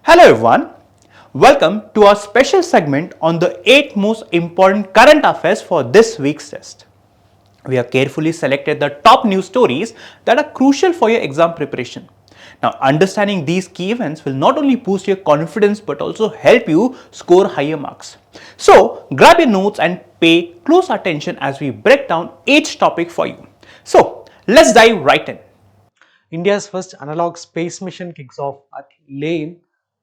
Hello everyone, welcome to our special segment on the 8 most important current affairs for this week's test. We have carefully selected the top news stories that are crucial for your exam preparation. Now, understanding these key events will not only boost your confidence but also help you score higher marks. So, grab your notes and pay close attention as we break down each topic for you. So, let's dive right in. India's first analog space mission kicks off at Leh in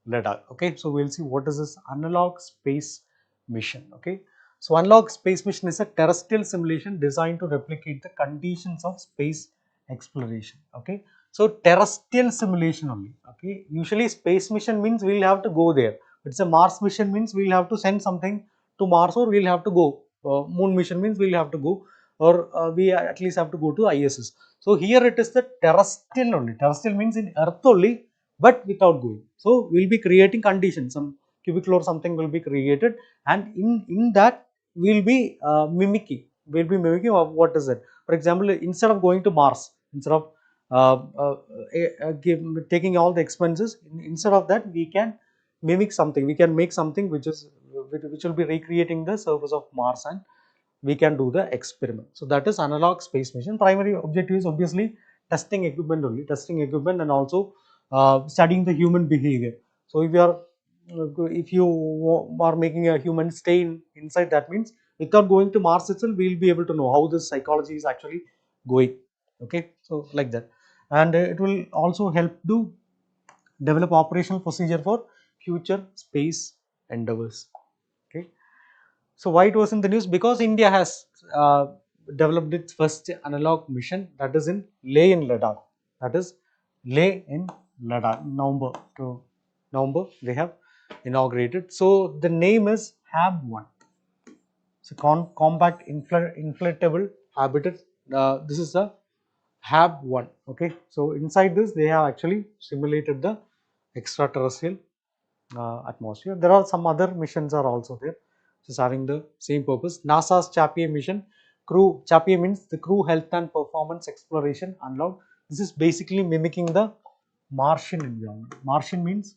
Ladakh. Okay, so we'll see what is this analog space mission. Okay, so analog space mission is a terrestrial simulation designed to replicate the conditions of space exploration. Okay, so terrestrial simulation only. Okay, usually space mission means we'll have to go there. It's a Mars mission means we'll have to send something to Mars, or we'll have to go. Moon mission means we'll have to go, or we at least have to go to ISS. So here it is the terrestrial only. Terrestrial means in earth only, but without going. So we'll be creating conditions, some cubicle or something will be created, and in that we'll be mimicking. We'll be mimicking of what is it. For example, instead of going to Mars, instead of taking all the expenses, instead of that we can mimic something. We can make something which will be recreating the surface of Mars, and we can do the experiment. So that is analog space mission. Primary objective is obviously testing equipment only, testing equipment, and also studying the human behavior. So if you are making a human stay inside, that means without going to Mars itself, we will be able to know how this psychology is actually going. Okay, so like that, and it will also help to develop operational procedure for future space endeavors. Okay. So why it was in the news? Because India has developed its first analog mission, that is in Leh in Ladakh. That is Leh in Ladakh. November they have inaugurated. So the name is HAB1. It's a compact inflatable habitat. This is a HAB1. Okay. So inside this they have actually simulated the extraterrestrial atmosphere. There are some other missions are also there, which is having the same purpose. NASA's Chapier mission, Chapier means the crew health and performance exploration unlocked. This is basically mimicking the Martian environment. Martian means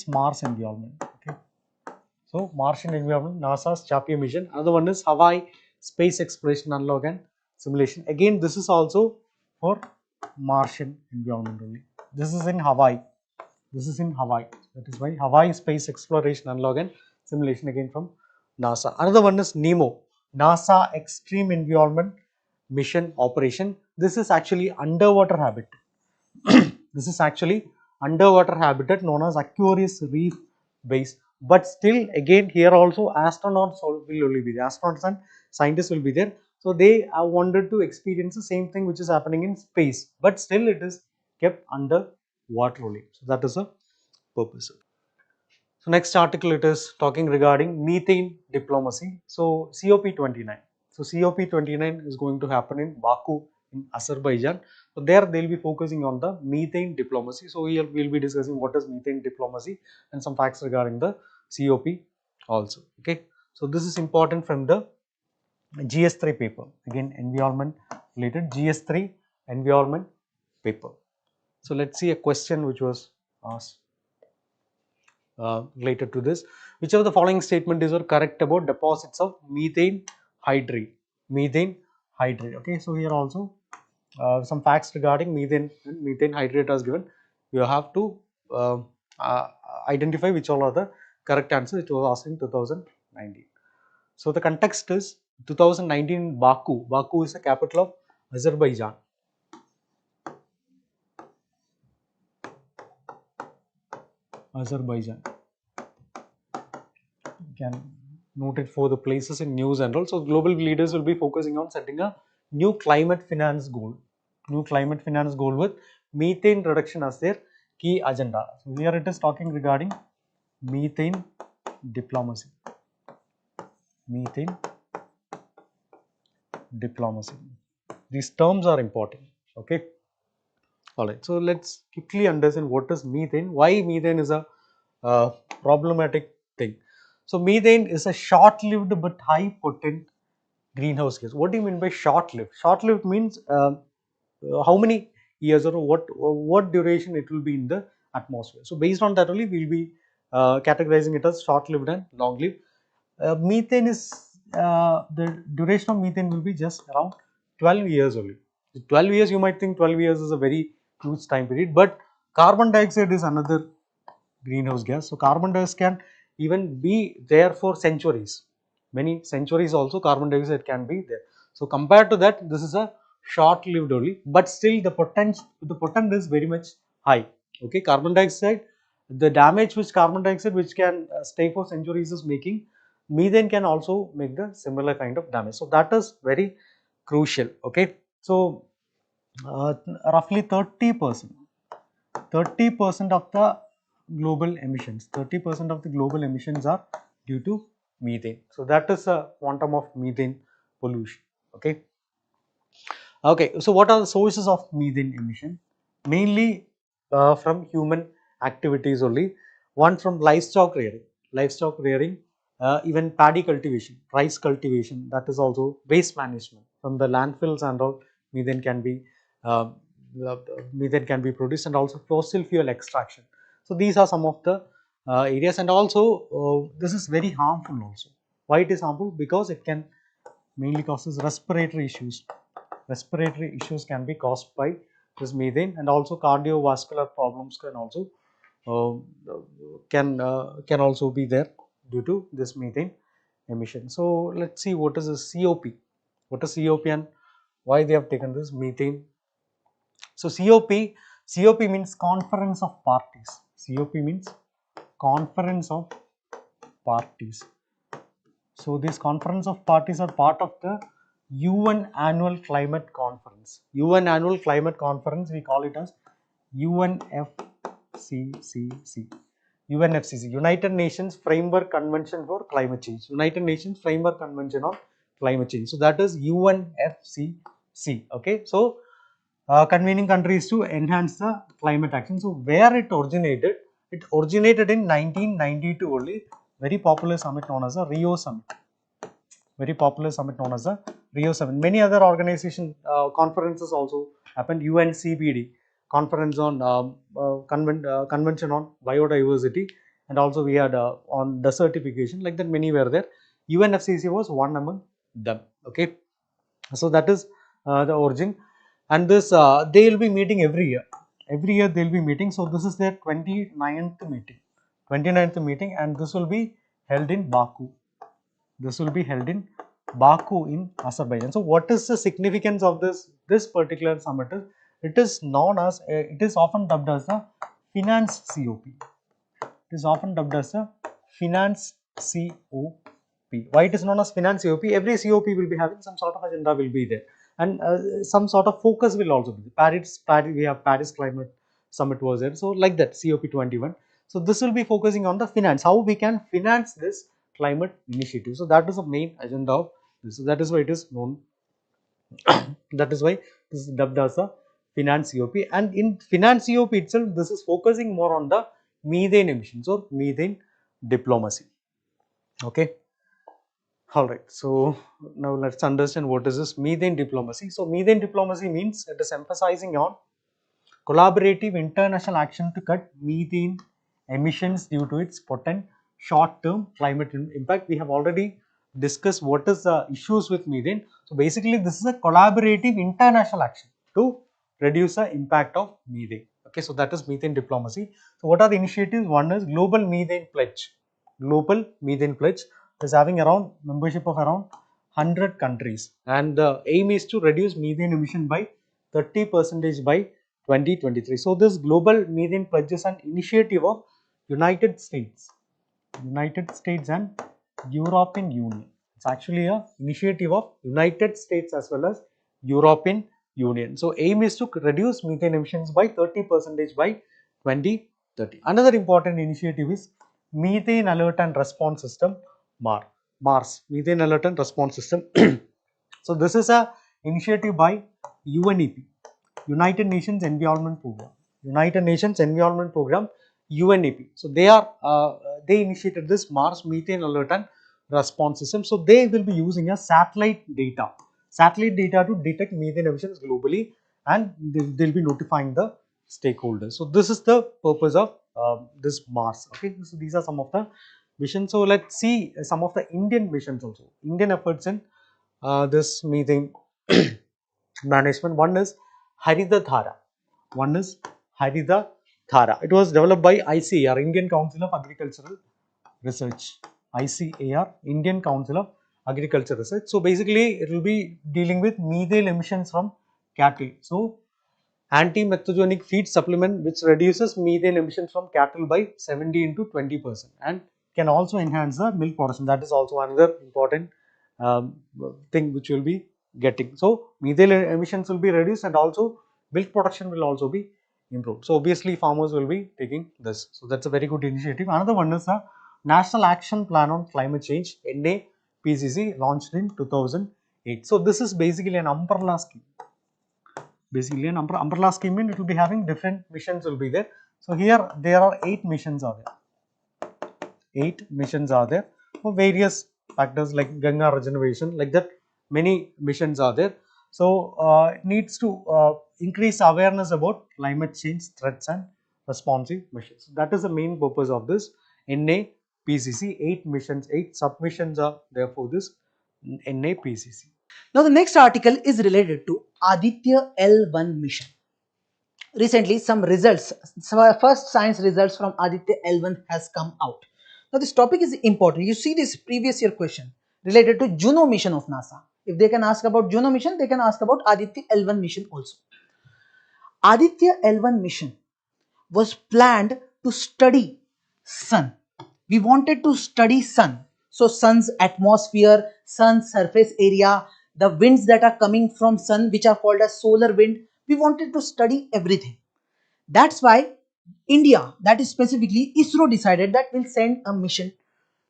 Mars environment. Okay. So Martian environment, NASA's Chapier mission. Another one is Hawaii space exploration unlock and simulation. Again, this is also for Martian environment only. This is in Hawaii. This is in Hawaii. That is why Hawaii space exploration unlock and simulation, again from NASA. Another one is NEMO, NASA Extreme Environment Mission Operation. This is actually underwater habitat. This is actually underwater habitat known as Aquarius Reef Base. But still, again, here also astronauts will only be there. Astronauts and scientists will be there. So they wanted to experience the same thing which is happening in space, but still it is kept under water only. So that is a purpose. So next article, it is talking regarding methane diplomacy. So COP29. So COP29 is going to happen in Baku in Azerbaijan. So there they will be focusing on the methane diplomacy. So we will be discussing what is methane diplomacy and some facts regarding the COP also. Okay. So this is important from the GS3 paper. Again, environment related GS3 environment paper. So let's see a question which was asked related to this. Which of the following statement is correct about deposits of methane hydrate? Methane hydrate. Okay, so here also some facts regarding methane and methane hydrate as given. You have to identify which all are the correct answers. It was asked in 2019. So the context is 2019 Baku. Baku is the capital of Azerbaijan. Azerbaijan. You can note it for the places in news and all. So global leaders will be focusing on setting a new climate finance goal. New climate finance goal with methane reduction as their key agenda. So here it is talking regarding methane diplomacy. Methane diplomacy. These terms are important. Okay. Alright, so let's quickly understand what is methane, why methane is a problematic thing. So methane is a short-lived but high potent greenhouse gas. What do you mean by short-lived? Short-lived means how many years, or what duration it will be in the atmosphere. So based on that only we will be categorizing it as short-lived and long-lived. Methane is the duration of methane will be just around 12 years only. 12 years, you might think 12 years is a very huge time period, but carbon dioxide is another greenhouse gas. So carbon dioxide can even be there for centuries. Many centuries also carbon dioxide can be there. So compared to that, this is a short lived only, but still the potent is very much high. Okay, carbon dioxide, the damage which carbon dioxide which can stay for centuries is making, methane can also make the similar kind of damage. So that is very crucial. Okay, so uh, roughly 30% of the global emissions, 30% of the global emissions are due to methane. So that is a quantum of methane pollution. Okay. Okay. So what are the sources of methane emission? Mainly from human activities only. One from livestock rearing, even paddy cultivation, rice cultivation. That is also waste management from the landfills and all. Methane can be uh, methane can be produced, and also fossil fuel extraction. So these are some of the areas, and also this is very harmful also. Why it is harmful? Because it can mainly causes respiratory issues. Respiratory issues can be caused by this methane, and also cardiovascular problems can also can also be there due to this methane emission. So let's see what is a COP. What is COP and why they have taken this methane. So COP means Conference of Parties. COP means Conference of Parties. So these Conference of Parties are part of the UN Annual Climate Conference. UN Annual Climate Conference, we call it as UNFCCC. UNFCCC, United Nations Framework Convention for Climate Change. United Nations Framework Convention on Climate Change. So that is UNFCCC. Okay. So convening countries to enhance the climate action. So where it originated? It originated in 1992 only. Very popular summit known as a Rio Summit. Very popular summit known as the Rio Summit. Many other organization conferences also happened. UNCBD, Conference on Convention on Biodiversity, and also we had on desertification. Like that, many were there. UNFCCC was one among them. Okay, so that is the origin, and this they will be meeting every year. Every year they will be meeting. So this is their 29th meeting. 29th meeting, and this will be held in Baku. This will be held in Baku in Azerbaijan. So what is the significance of this particular summit? It is known as it is often dubbed as a finance COP. It is often dubbed as a finance COP. Why it is known as finance COP? Every COP will be having some sort of agenda will be there, and some sort of focus will also be there. We have Paris Climate Summit was there. So like that, COP 21. So this will be focusing on the finance, how we can finance this climate initiative. So that is the main agenda of this. So that is why it is known. That is why this is dubbed as a finance COP. And in finance COP itself, this is focusing more on the methane emissions or methane diplomacy. Okay. All right. So now let's understand what is this methane diplomacy. So methane diplomacy means it is emphasizing on collaborative international action to cut methane emissions due to its potent short-term climate impact. We have already discussed what is the issues with methane. So basically this is a collaborative international action to reduce the impact of methane. Okay, so that is methane diplomacy. So what are the initiatives? One is Global Methane Pledge. Global Methane Pledge is having around membership of around 100 countries, and the aim is to reduce methane emission by 30% by 2023. So this global methane pledge is an initiative of United States and European Union. It's actually a initiative of United States as well as European Union. So aim is to reduce methane emissions by 30% by 2030. Another important initiative is Methane Alert and Response System, MARS, Methane Alert and Response System. So this is a initiative by UNEP, United Nations Environment Program. United Nations Environment Program, UNEP. So they initiated this Mars Methane Alert and Response System. So they will be using a satellite data to detect methane emissions globally, and they'll be notifying the stakeholders. So this is the purpose of this Mars. Okay, so these are some of the missions. So let's see some of the Indian missions also. Indian efforts in this methane management. One is Harida Dhara. One is Harida Dhara. It was developed by ICAR, Indian Council of Agricultural Research. ICAR, Indian Council of Agriculture Research. So basically, it will be dealing with methane emissions from cattle. So anti-methogenic feed supplement which reduces methane emissions from cattle by 70 to 20% and can also enhance the milk production. That is also another important um, thing which will be getting. So methane emissions will be reduced and also milk production will also be improved. So obviously farmers will be taking this. So that's a very good initiative. Another one is the National Action Plan on Climate Change, NAPCC, launched in 2008. So this is basically an umbrella scheme. Basically an umbrella scheme means it will be having different missions will be there. So here there are 8 missions are there. 8 missions are there for various factors like Ganga regeneration, like that many missions are there. So it needs to increase awareness about climate change threats and responsive measures. That is the main purpose of this NAPCC. 8 missions, 8 submissions are there for this NAPCC. Now the next article is related to Aditya L1 mission. Recently some results, first science results from Aditya L1 has come out. Now this topic is important. You see this previous year question related to Juno mission of NASA. If they can ask about Juno mission, they can ask about Aditya L1 mission also. Aditya L1 mission was planned to study sun. We wanted to study sun. So sun's atmosphere, sun's surface area, the winds that are coming from sun which are called as solar wind. We wanted to study everything. That's why India, that is specifically ISRO, decided that we'll send a mission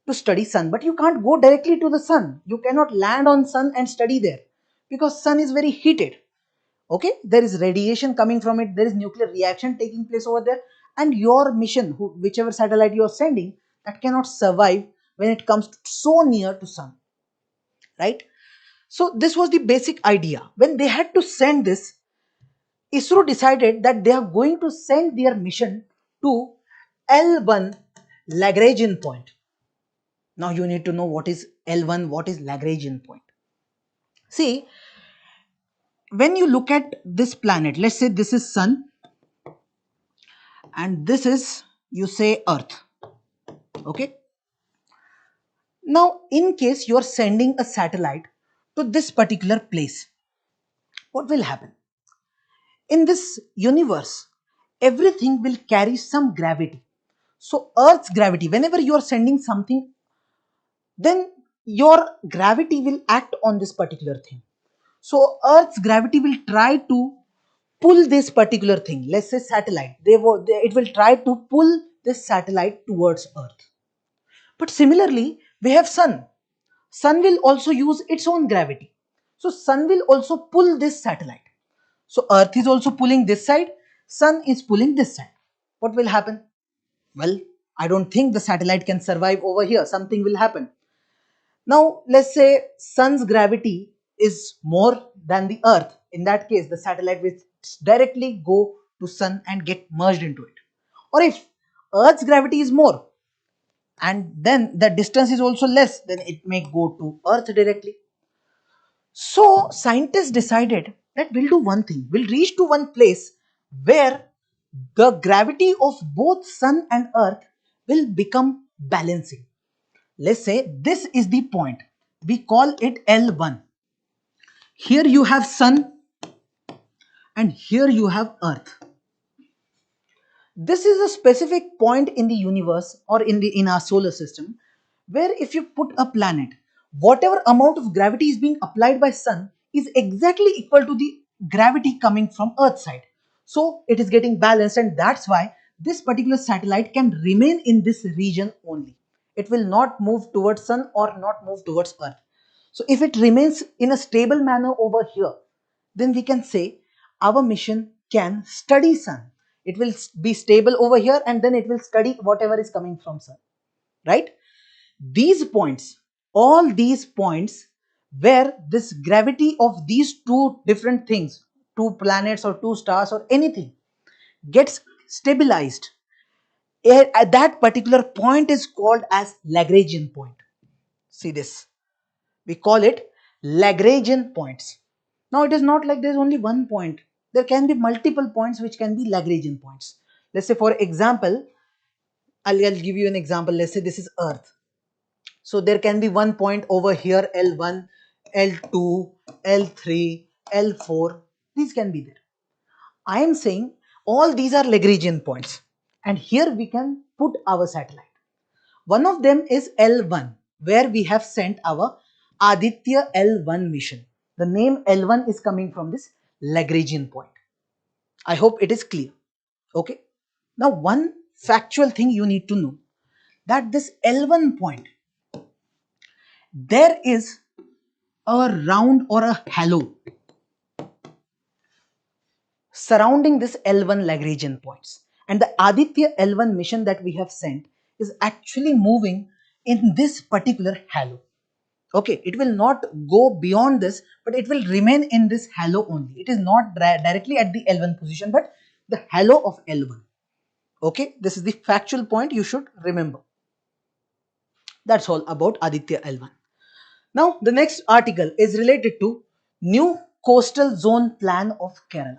to study sun. But you can't go directly to the sun. You cannot land on sun and study there because sun is very heated. Okay, there is radiation coming from it, there is nuclear reaction taking place over there, and your mission, whichever satellite you are sending, that cannot survive when it comes so near to sun, right? So this was the basic idea. When they had to send this, ISRO decided that they are going to send their mission to L1 Lagrangian point. Now you need to know what is L1, what is Lagrangian point. See, when you look at this planet, let's say this is sun and this is, you say, earth. Okay, now in case you are sending a satellite to this particular place, what will happen? In this universe, everything will carry some gravity. So earth's gravity, whenever you are sending something, then your gravity will act on this particular thing. So earth's gravity will try to pull this particular thing, let's say satellite, it will try to pull this satellite towards earth. But similarly, we have sun. Sun will also use its own gravity. So sun will also pull this satellite. So earth is also pulling this side, sun is pulling this side. What will happen? Well, I don't think the satellite can survive over here. Something will happen. Now, let's say sun's gravity is more than the earth. In that case, the satellite will directly go to sun and get merged into it. Or if earth's gravity is more and then the distance is also less, then it may go to earth directly. So scientists decided that we'll do one thing. We'll reach to one place where the gravity of both sun and earth will become balancing. Let's say this is the point. We call it L1. Here you have sun and here you have earth. This is a specific point in the universe or in our solar system where if you put a planet, whatever amount of gravity is being applied by sun is exactly equal to the gravity coming from earth side. So it is getting balanced, and that's why this particular satellite can remain in this region only. It will not move towards sun or not move towards earth. So if it remains in a stable manner over here, then we can say our mission can study sun. It will be stable over here and then it will study whatever is coming from sun, right? These points, all these points where this gravity of these two different things, two planets or two stars or anything gets stabilized, at that particular point is called as Lagrangian point. See this, we call it Lagrangian points. Now it is not like there is only one point, there can be multiple points which can be Lagrangian points. Let's say for example, I'll give you an example. Let's say this is Earth. So there can be one point over here, L1, L2, L3, L4. These can be there. I am saying all these are Lagrangian points, and here we can put our satellite. One of them is L1, where we have sent our Aditya L1 mission. The name L1 is coming from this Lagrangian point. I hope it is clear. Okay. Now one factual thing you need to know, that this L1 point, there is a round or a halo surrounding this L1 Lagrangian points, and the Aditya L1 mission that we have sent is actually moving in this particular halo. Okay, it will not go beyond this, but it will remain in this halo only. It is not directly at the L1 position, but the halo of L1. Okay, this is the factual point you should remember. That's all about Aditya L1. Now the next article is related to new coastal zone plan of Kerala.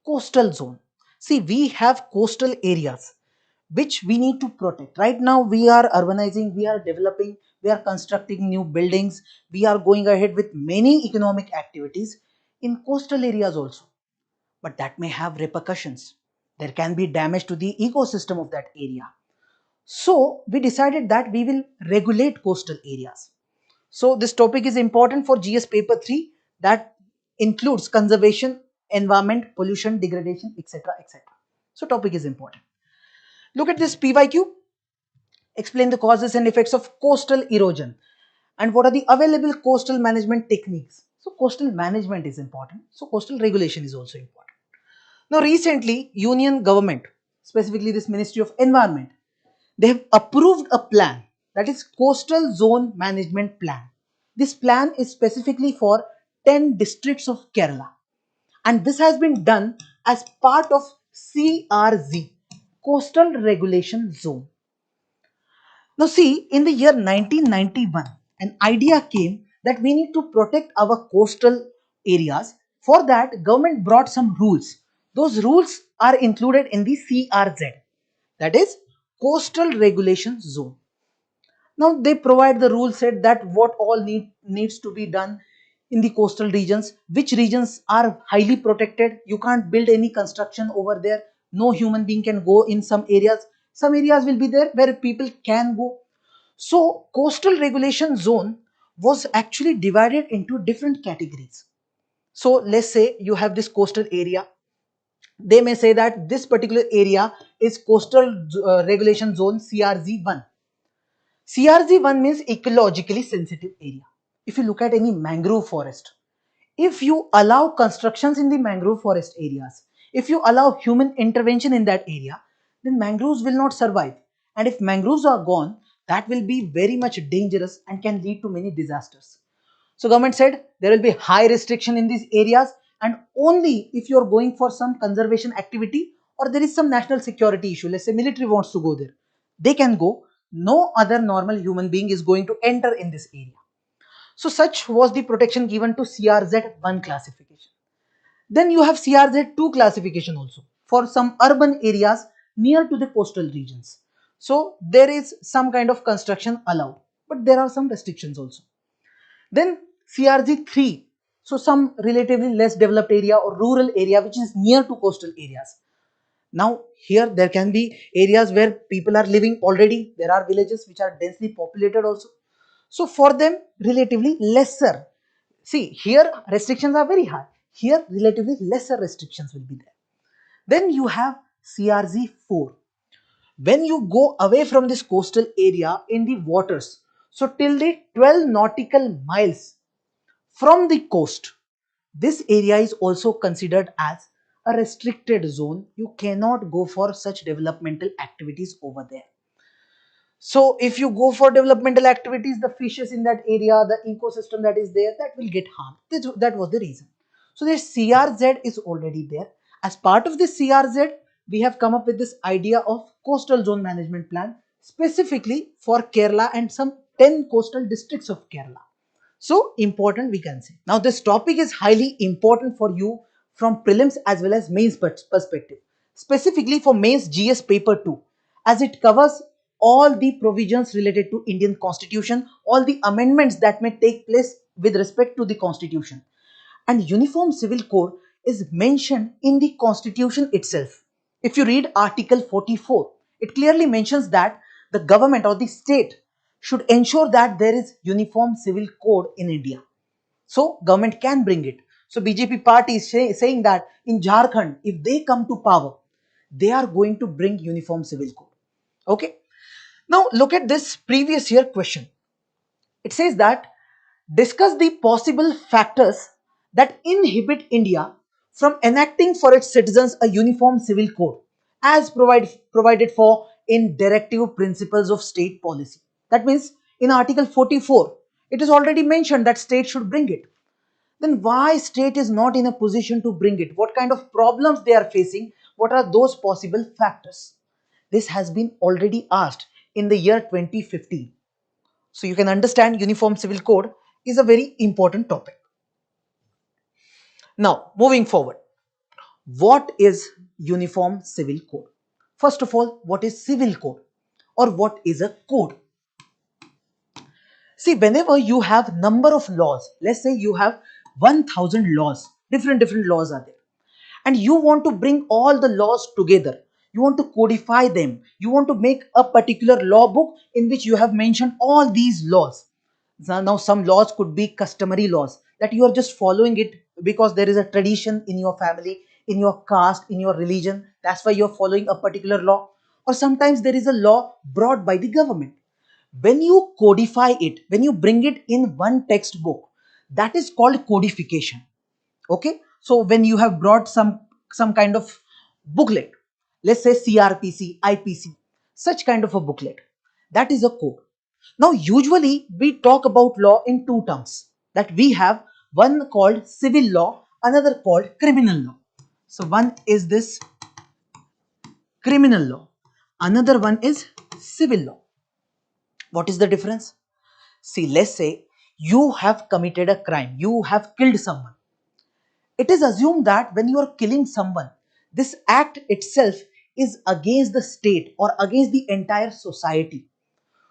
Coastal zone. See, we have coastal areas which we need to protect. Right now we are urbanizing, we are developing, we are constructing new buildings, we are going ahead with many economic activities in coastal areas also. But that may have repercussions. There can be damage to the ecosystem of that area. So we decided that we will regulate coastal areas. So this topic is important for GS paper 3, that includes conservation, environment, pollution, degradation, etc. etc. So topic is important. Look at this PYQ. Explain the causes and effects of coastal erosion and what are the available coastal management techniques. So coastal management is important. So coastal regulation is also important. Now recently, Union government, specifically this Ministry of Environment, they have approved a plan, that is Coastal Zone Management Plan. This plan is specifically for 10 districts of Kerala, and this has been done as part of CRZ, Coastal Regulation Zone. Now see, in the year 1991, an idea came that we need to protect our coastal areas. For that, government brought some rules. Those rules are included in the CRZ, that is Coastal Regulation Zone. Now they provide the rule set that what all needs to be done in the coastal regions, which regions are highly protected, you can't build any construction over there, no human being can go in some areas will be there where people can go. So coastal regulation zone was actually divided into different categories. So let's say you have this coastal area, they may say that this particular area is coastal regulation zone CRZ1. CRZ1 means ecologically sensitive area. If you look at any mangrove forest, if you allow constructions in the mangrove forest areas, if you allow human intervention in that area, then mangroves will not survive. And if mangroves are gone, that will be very much dangerous and can lead to many disasters. So government said there will be high restriction in these areas, and only if you are going for some conservation activity or there is some national security issue, let's say military wants to go there, they can go. No other normal human being is going to enter in this area. So such was the protection given to CRZ1 classification. Then you have CRZ2 classification also for some urban areas near to the coastal regions. So there is some kind of construction allowed, but there are some restrictions also. Then CRZ3, so some relatively less developed area or rural area which is near to coastal areas. Now here there can be areas where people are living already, there are villages which are densely populated also. So for them relatively lesser, see here restrictions are very high, here relatively lesser restrictions will be there. Then you have CRZ4. When you go away from this coastal area in the waters, so till the 12 nautical miles from the coast, this area is also considered as a restricted zone. You cannot go for such developmental activities over there. So if you go for developmental activities, the fishes in that area, the ecosystem that is there, that will get harmed. That was the reason. So this CRZ is already there. As part of this CRZ, we have come up with this idea of coastal zone management plan specifically for Kerala and some 10 coastal districts of Kerala. So important, we can say. Now this topic is highly important for you from prelims as well as mains perspective, specifically for mains GS paper 2, as it covers all the provisions related to Indian constitution, all the amendments that may take place with respect to the constitution. And uniform civil code is mentioned in the constitution itself. If you read article 44, it clearly mentions that the government or the state should ensure that there is uniform civil code in India. So government can bring it. So BJP party is saying that in Jharkhand, if they come to power, they are going to bring uniform civil code. Okay. Now look at this previous year question. It says that discuss the possible factors that inhibit India from enacting for its citizens a uniform civil code as provided for in Directive Principles of State Policy. That means in Article 44, it is already mentioned that state should bring it. Then why state is not in a position to bring it? What kind of problems they are facing? What are those possible factors? This has been already asked in the year 2015. So you can understand uniform civil code is a very important topic. Now, moving forward, what is uniform civil code? First of all, what is civil code or what is a code? See, whenever you have number of laws, let's say you have 1000 laws, different laws are there, and you want to bring all the laws together, you want to codify them, you want to make a particular law book in which you have mentioned all these laws. Now some laws could be customary laws that you are just following it because there is a tradition in your family, in your caste, in your religion, that's why you're following a particular law. Or sometimes there is a law brought by the government. When you codify it, when you bring it in one textbook, that is called codification. Okay, so when you have brought some kind of booklet, let's say CRPC, IPC, such kind of a booklet, that is a code. Now usually we talk about law in two terms, that we have one called civil law, another called criminal law. So one is this criminal law, another one is civil law. What is the difference? See, let's say you have committed a crime, you have killed someone. It is assumed that when you are killing someone, this act itself is against the state or against the entire society.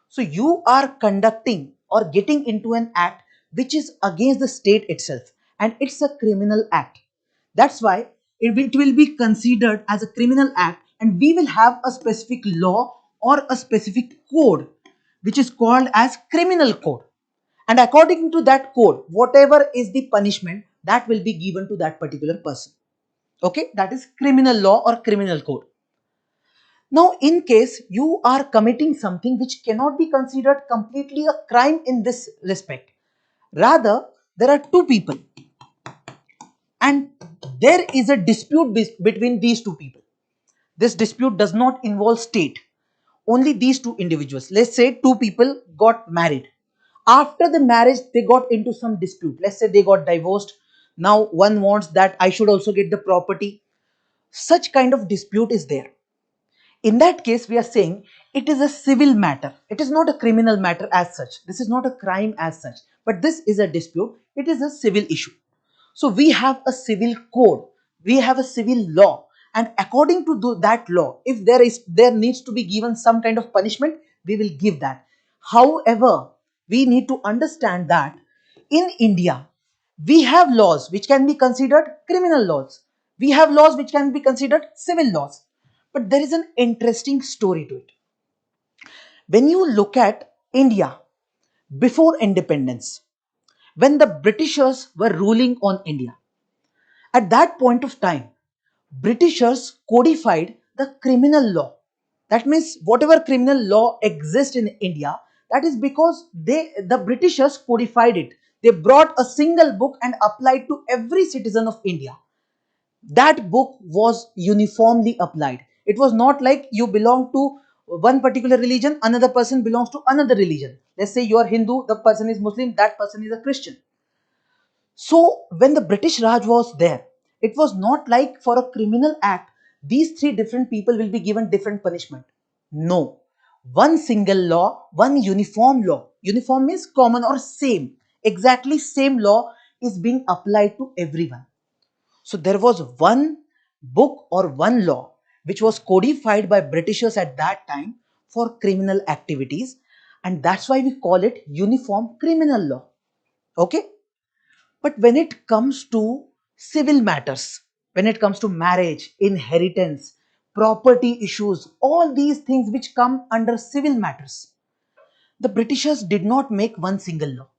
So you are conducting or getting into an act which is against the state itself, and it's a criminal act. That's why it will be considered as a criminal act, and we will have a specific law or a specific code which is called as criminal code. And according to that code, whatever is the punishment that will be given to that particular person. Okay, that is criminal law or criminal code. Now, in case you are committing something which cannot be considered completely a crime in this respect, rather there are two people and there is a dispute between these two people. This dispute does not involve state, only these two individuals. Let's say two people got married. After the marriage, they got into some dispute. Let's say they got divorced. Now one wants that I should also get the property. Such kind of dispute is there. In that case, we are saying it is a civil matter. It is not a criminal matter as such. This is not a crime as such. But this is a dispute. It is a civil issue. So we have a civil code. We have a civil law. And according to that law, if there needs to be given some kind of punishment, we will give that. However, we need to understand that in India, we have laws which can be considered criminal laws. We have laws which can be considered civil laws. But there is an interesting story to it. When you look at India before independence, when the Britishers were ruling on India, at that point of time, Britishers codified the criminal law. That means whatever criminal law exists in India, that is because the Britishers codified it. They brought a single book and applied to every citizen of India. That book was uniformly applied. It was not like you belong to one particular religion, another person belongs to another religion. Let's say you are Hindu, the person is Muslim, that person is a Christian. So when the British Raj was there, it was not like for a criminal act, these three different people will be given different punishment. No. One single law, one uniform law. Uniform means common or same. Exactly same law is being applied to everyone. So there was one book or one law which was codified by Britishers at that time for criminal activities, and that's why we call it uniform criminal law. Okay? But when it comes to civil matters, when it comes to marriage, inheritance, property issues, all these things which come under civil matters, the Britishers did not make one single law.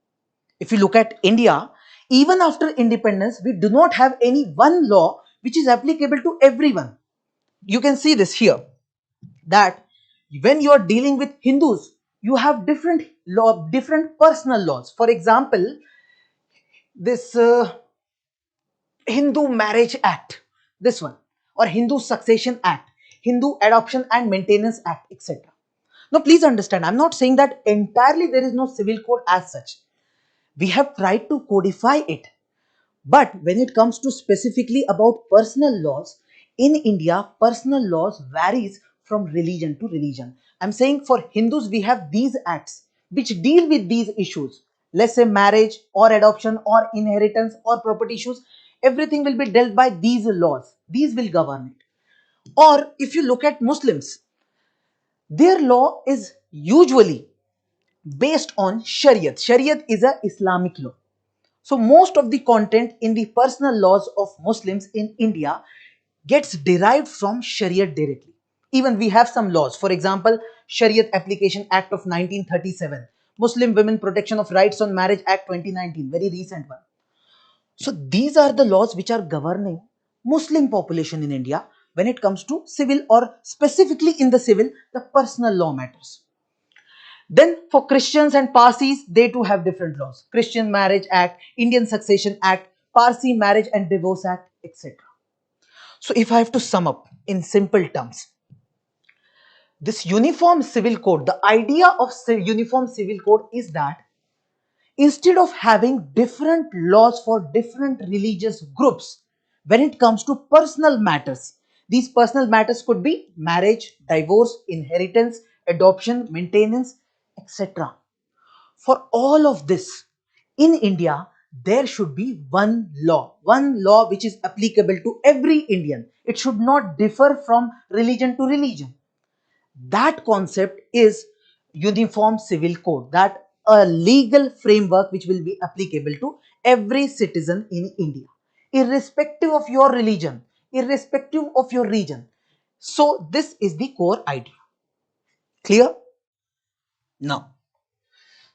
If you look at India, even after independence, we do not have any one law which is applicable to everyone. You can see this here, that when you are dealing with Hindus, you have different law, different personal laws. For example, this Hindu Marriage Act, this one, or Hindu Succession Act, Hindu Adoption and Maintenance Act, etc. Now, please understand, I'm not saying that entirely there is no civil code as such. We have tried to codify it. But when it comes to specifically about personal laws, in India, personal laws varies from religion to religion. I'm saying for Hindus, we have these acts which deal with these issues. Let's say marriage or adoption or inheritance or property issues. Everything will be dealt by these laws. These will govern it. Or if you look at Muslims, their law is usually based on Shariat. Shariat is a Islamic law. So most of the content in the personal laws of Muslims in India gets derived from Shariat directly. Even we have some laws. For example, Shariat Application Act of 1937, Muslim Women Protection of Rights on Marriage Act 2019, very recent one. So these are the laws which are governing Muslim population in India when it comes to civil, or specifically in the civil, the personal law matters. Then for Christians and Parsis, they too have different laws. Christian Marriage Act, Indian Succession Act, Parsi Marriage and Divorce Act, etc. So if I have to sum up in simple terms, this uniform civil code, the idea of uniform civil code is that instead of having different laws for different religious groups, when it comes to personal matters, these personal matters could be marriage, divorce, inheritance, adoption, maintenance, etc. For all of this, in India, there should be one law which is applicable to every Indian. It should not differ from religion to religion. That concept is uniform civil code, that a legal framework which will be applicable to every citizen in India, irrespective of your religion, irrespective of your region. So this is the core idea. Clear? Now,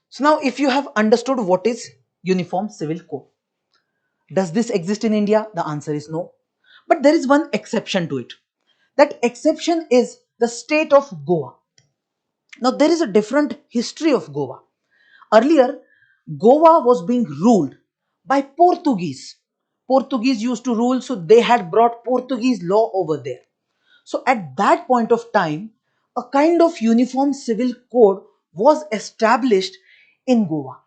so now if you have understood what is uniform civil code, does this exist in India? The answer is no. But there is one exception to it. That exception is the state of Goa. Now there is a different history of Goa. Earlier, Goa was being ruled by Portuguese. Portuguese used to rule, so they had brought Portuguese law over there. So at that point of time, a kind of uniform civil code was established in Goa.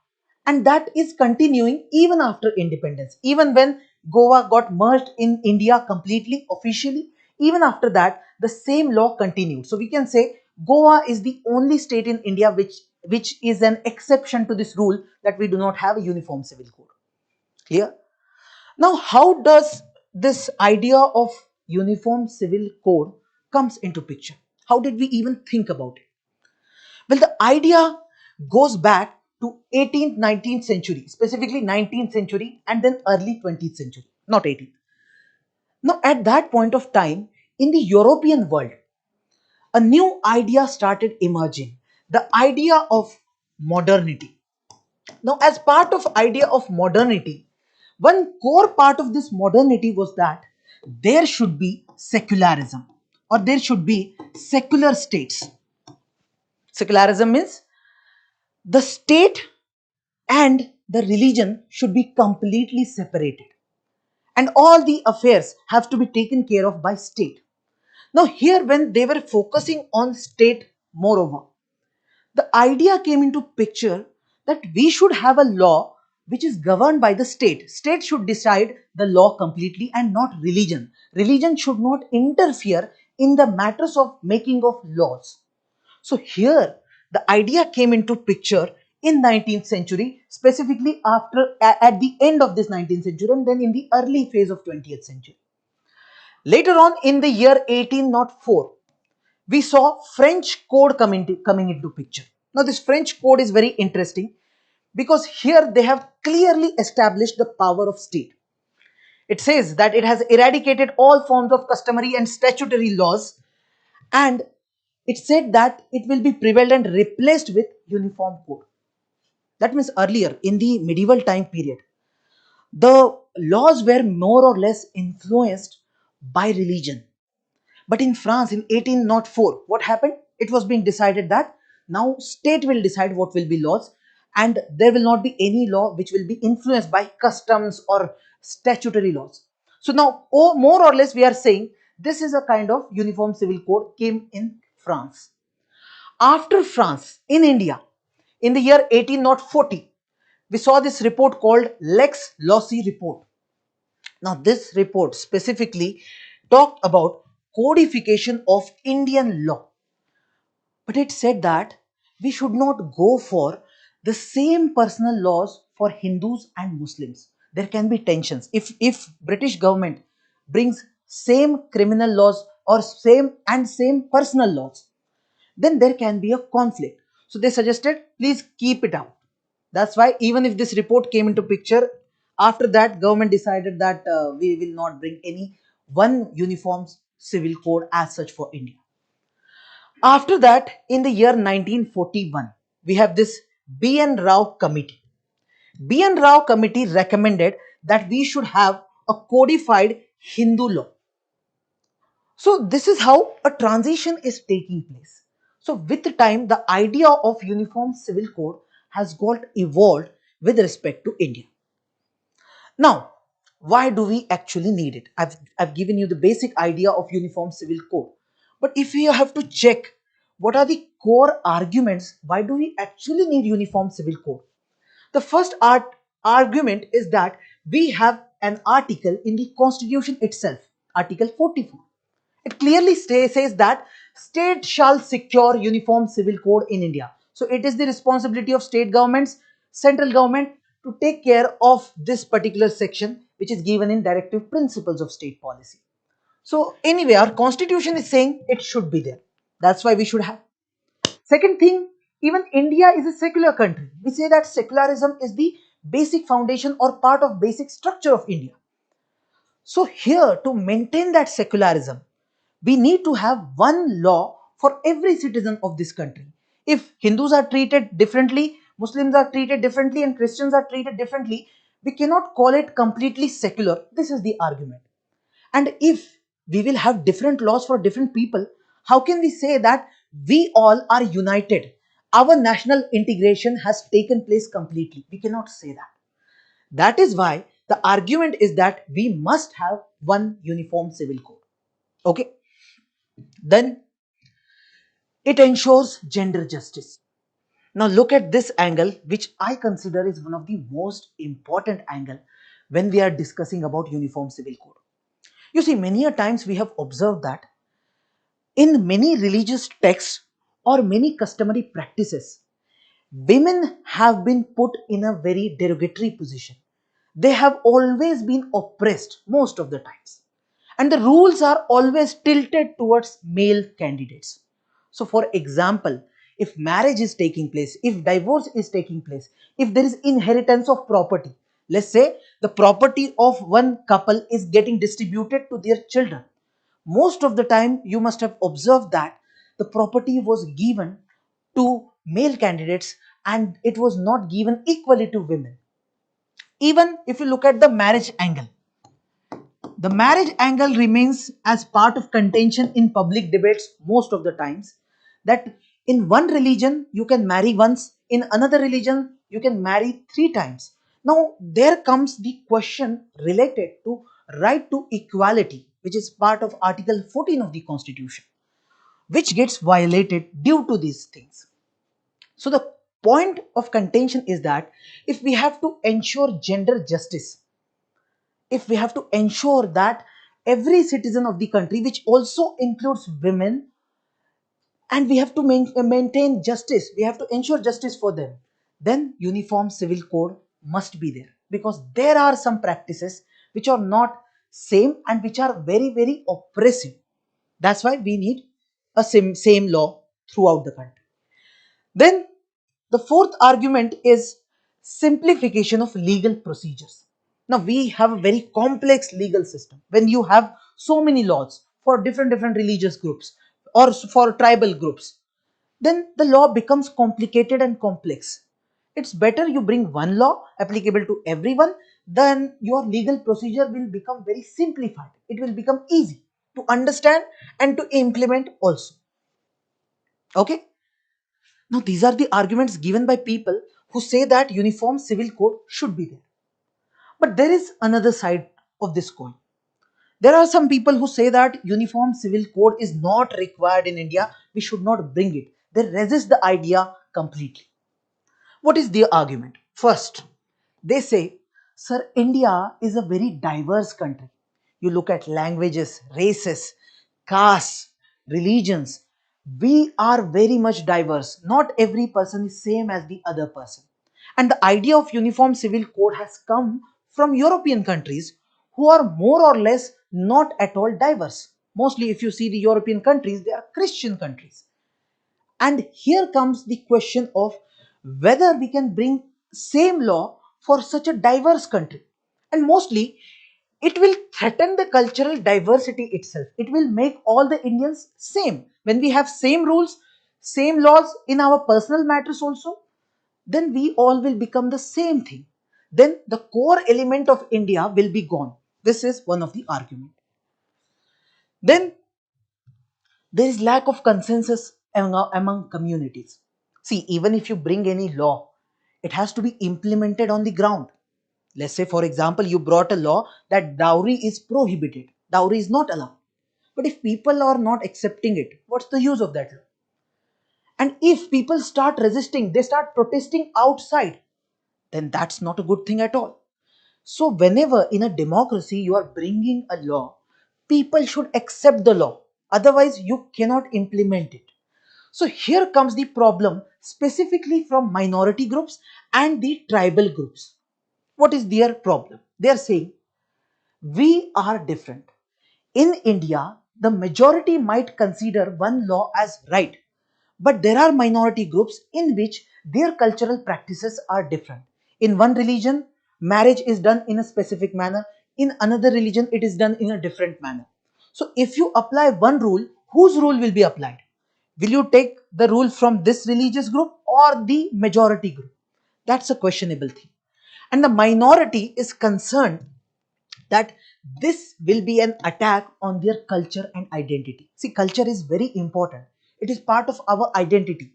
And that is continuing even after independence. Even when Goa got merged in India completely, officially, even after that, the same law continued. So we can say Goa is the only state in India which is an exception to this rule that we do not have a uniform civil code. Clear? Now, how does this idea of uniform civil code comes into picture? How did we even think about it? Well, the idea goes back to 18th, 19th century, specifically 19th century and then early 20th century, not 18th. Now, at that point of time, in the European world, a new idea started emerging, the idea of modernity. Now, as part of idea of modernity, one core part of this modernity was that there should be secularism, or there should be secular states. Secularism means the state and the religion should be completely separated, and all the affairs have to be taken care of by state. Now here, when they were focusing on state, moreover, the idea came into picture that we should have a law which is governed by the state. State should decide the law completely and not religion. Religion should not interfere in the matters of making of laws. So here the idea came into picture in 19th century, specifically at the end of this 19th century and then in the early phase of 20th century. Later on in the year 1804, we saw French code coming into picture. Now this French code is very interesting because here they have clearly established the power of state. It says that it has eradicated all forms of customary and statutory laws, and it said that it will be prevailed and replaced with uniform code. That means earlier in the medieval time period, the laws were more or less influenced by religion. But in France in 1804, what happened? It was being decided that now state will decide what will be laws, and there will not be any law which will be influenced by customs or statutory laws. So now, more or less, we are saying this is a kind of uniform civil code came in France. After France, in India, in the year 1840, we saw this report called Lex Loci report. Now, this report specifically talked about codification of Indian law, but it said that we should not go for the same personal laws for Hindus and Muslims. There can be tensions. If British government brings same criminal laws or same personal laws, then there can be a conflict. So they suggested please keep it out. That's why even if this report came into picture, after that government decided that we will not bring any one uniform civil code as such for India. After that, in the year 1941, we have this B.N. Rao committee. B.N. Rao committee recommended that we should have a codified Hindu law. So this is how a transition is taking place. So with the time, the idea of uniform civil code has got evolved with respect to India. Now, why do we actually need it? I've given you the basic idea of uniform civil code. But if we have to check what are the core arguments, why do we actually need uniform civil code? The first argument is that we have an article in the Constitution itself, Article 44. It clearly says that state shall secure uniform civil code in India. So it is the responsibility of state governments, central government to take care of this particular section which is given in directive principles of state policy. So anyway, our constitution is saying it should be there. That's why we should have. Second thing, even India is a secular country. We say that secularism is the basic foundation or part of basic structure of India. So here, to maintain that secularism, we need to have one law for every citizen of this country. If Hindus are treated differently, Muslims are treated differently, and Christians are treated differently, we cannot call it completely secular. This is the argument. And if we will have different laws for different people, how can we say that we all are united? Our national integration has taken place completely. We cannot say that. That is why the argument is that we must have one uniform civil code. Okay. Then it ensures gender justice. Now look at this angle, which I consider is one of the most important angle when we are discussing about uniform civil code. You see, many a times we have observed that in many religious texts or many customary practices, women have been put in a very derogatory position. They have always been oppressed most of the times. And the rules are always tilted towards male candidates. So for example, if marriage is taking place, if divorce is taking place, if there is inheritance of property, let's say the property of one couple is getting distributed to their children. Most of the time you must have observed that the property was given to male candidates and it was not given equally to women. Even if you look at the marriage angle remains as part of contention in public debates most of the times, that in one religion you can marry once, in another religion you can marry three times. Now there comes the question related to right to equality, which is part of Article 14 of the Constitution, which gets violated due to these things. So the point of contention is that if we have to ensure gender justice, if we have to ensure that every citizen of the country, which also includes women, and we have to maintain justice, we have to ensure justice for them, then uniform civil code must be there, because there are some practices which are not same and which are very very oppressive. That's why we need a same law throughout the country. Then the fourth argument is simplification of legal procedures. Now we have a very complex legal system. When you have so many laws for different religious groups or for tribal groups, then the law becomes complicated and complex. It's better you bring one law applicable to everyone, then your legal procedure will become very simplified. It will become easy to understand and to implement also. Okay? Now, these are the arguments given by people who say that uniform civil code should be there. But there is another side of this coin. There are some people who say that uniform civil code is not required in India. We should not bring it. They resist the idea completely. What is their argument? First, they say, sir, India is a very diverse country. You look at languages, races, castes, religions. We are very much diverse. Not every person is same as the other person. And the idea of uniform civil code has come from European countries who are more or less not at all diverse. Mostly if you see the European countries, they are Christian countries. And here comes the question of whether we can bring same law for such a diverse country. And mostly it will threaten the cultural diversity itself. It will make all the Indians same. When we have same rules, same laws in our personal matters also, then we all will become the same thing. Then the core element of India will be gone. This is one of the arguments. Then there is lack of consensus among communities. See, even if you bring any law, it has to be implemented on the ground. Let's say, for example, you brought a law that dowry is prohibited, dowry is not allowed. But if people are not accepting it, what's the use of that law? And if people start resisting, they start protesting outside, then that's not a good thing at all. So, whenever in a democracy you are bringing a law, people should accept the law. Otherwise, you cannot implement it. So, here comes the problem specifically from minority groups and the tribal groups. What is their problem? They are saying, we are different. In India, the majority might consider one law as right, but there are minority groups in which their cultural practices are different. In one religion, marriage is done in a specific manner. In another religion, it is done in a different manner. So if you apply one rule, whose rule will be applied? Will you take the rule from this religious group or the majority group? That's a questionable thing. And the minority is concerned that this will be an attack on their culture and identity. See, culture is very important. It is part of our identity.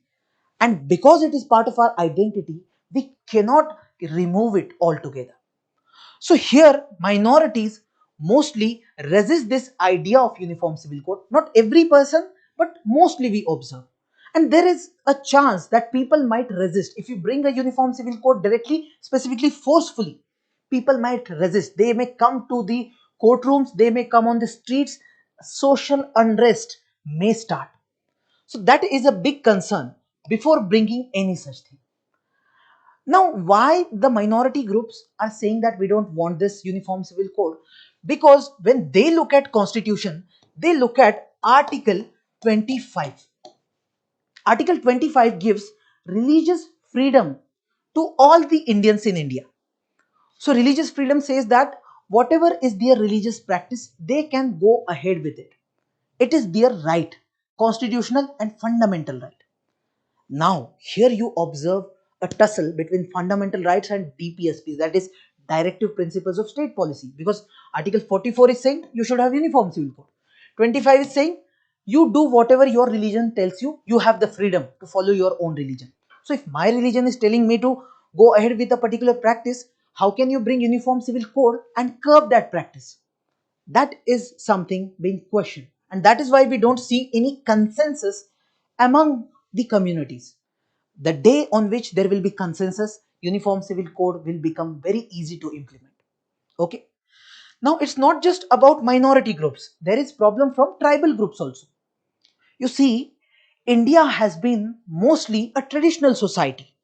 And because it is part of our identity, we cannot remove it altogether. So here, minorities mostly resist this idea of uniform civil code. Not every person, but mostly we observe. And there is a chance that people might resist. If you bring a uniform civil code directly, specifically forcefully, people might resist. They may come to the courtrooms, they may come on the streets, social unrest may start. So that is a big concern before bringing any such thing. Now, why the minority groups are saying that we don't want this uniform civil code? Because when they look at constitution, they look at Article 25. Article 25 gives religious freedom to all the Indians in India. So religious freedom says that whatever is their religious practice, they can go ahead with it. It is their right, constitutional and fundamental right. Now, here you observe a tussle between fundamental rights and DPSPs, that is Directive Principles of State Policy, because Article 44 is saying you should have uniform civil code. 25 is saying you do whatever your religion tells you, you have the freedom to follow your own religion. So if my religion is telling me to go ahead with a particular practice, how can you bring uniform civil code and curb that practice? That is something being questioned. And that is why we don't see any consensus among the communities. The day on which there will be consensus, uniform civil code will become very easy to implement. Okay. Now it's not just about minority groups. There is problem from tribal groups also. You see, India has been mostly a traditional society,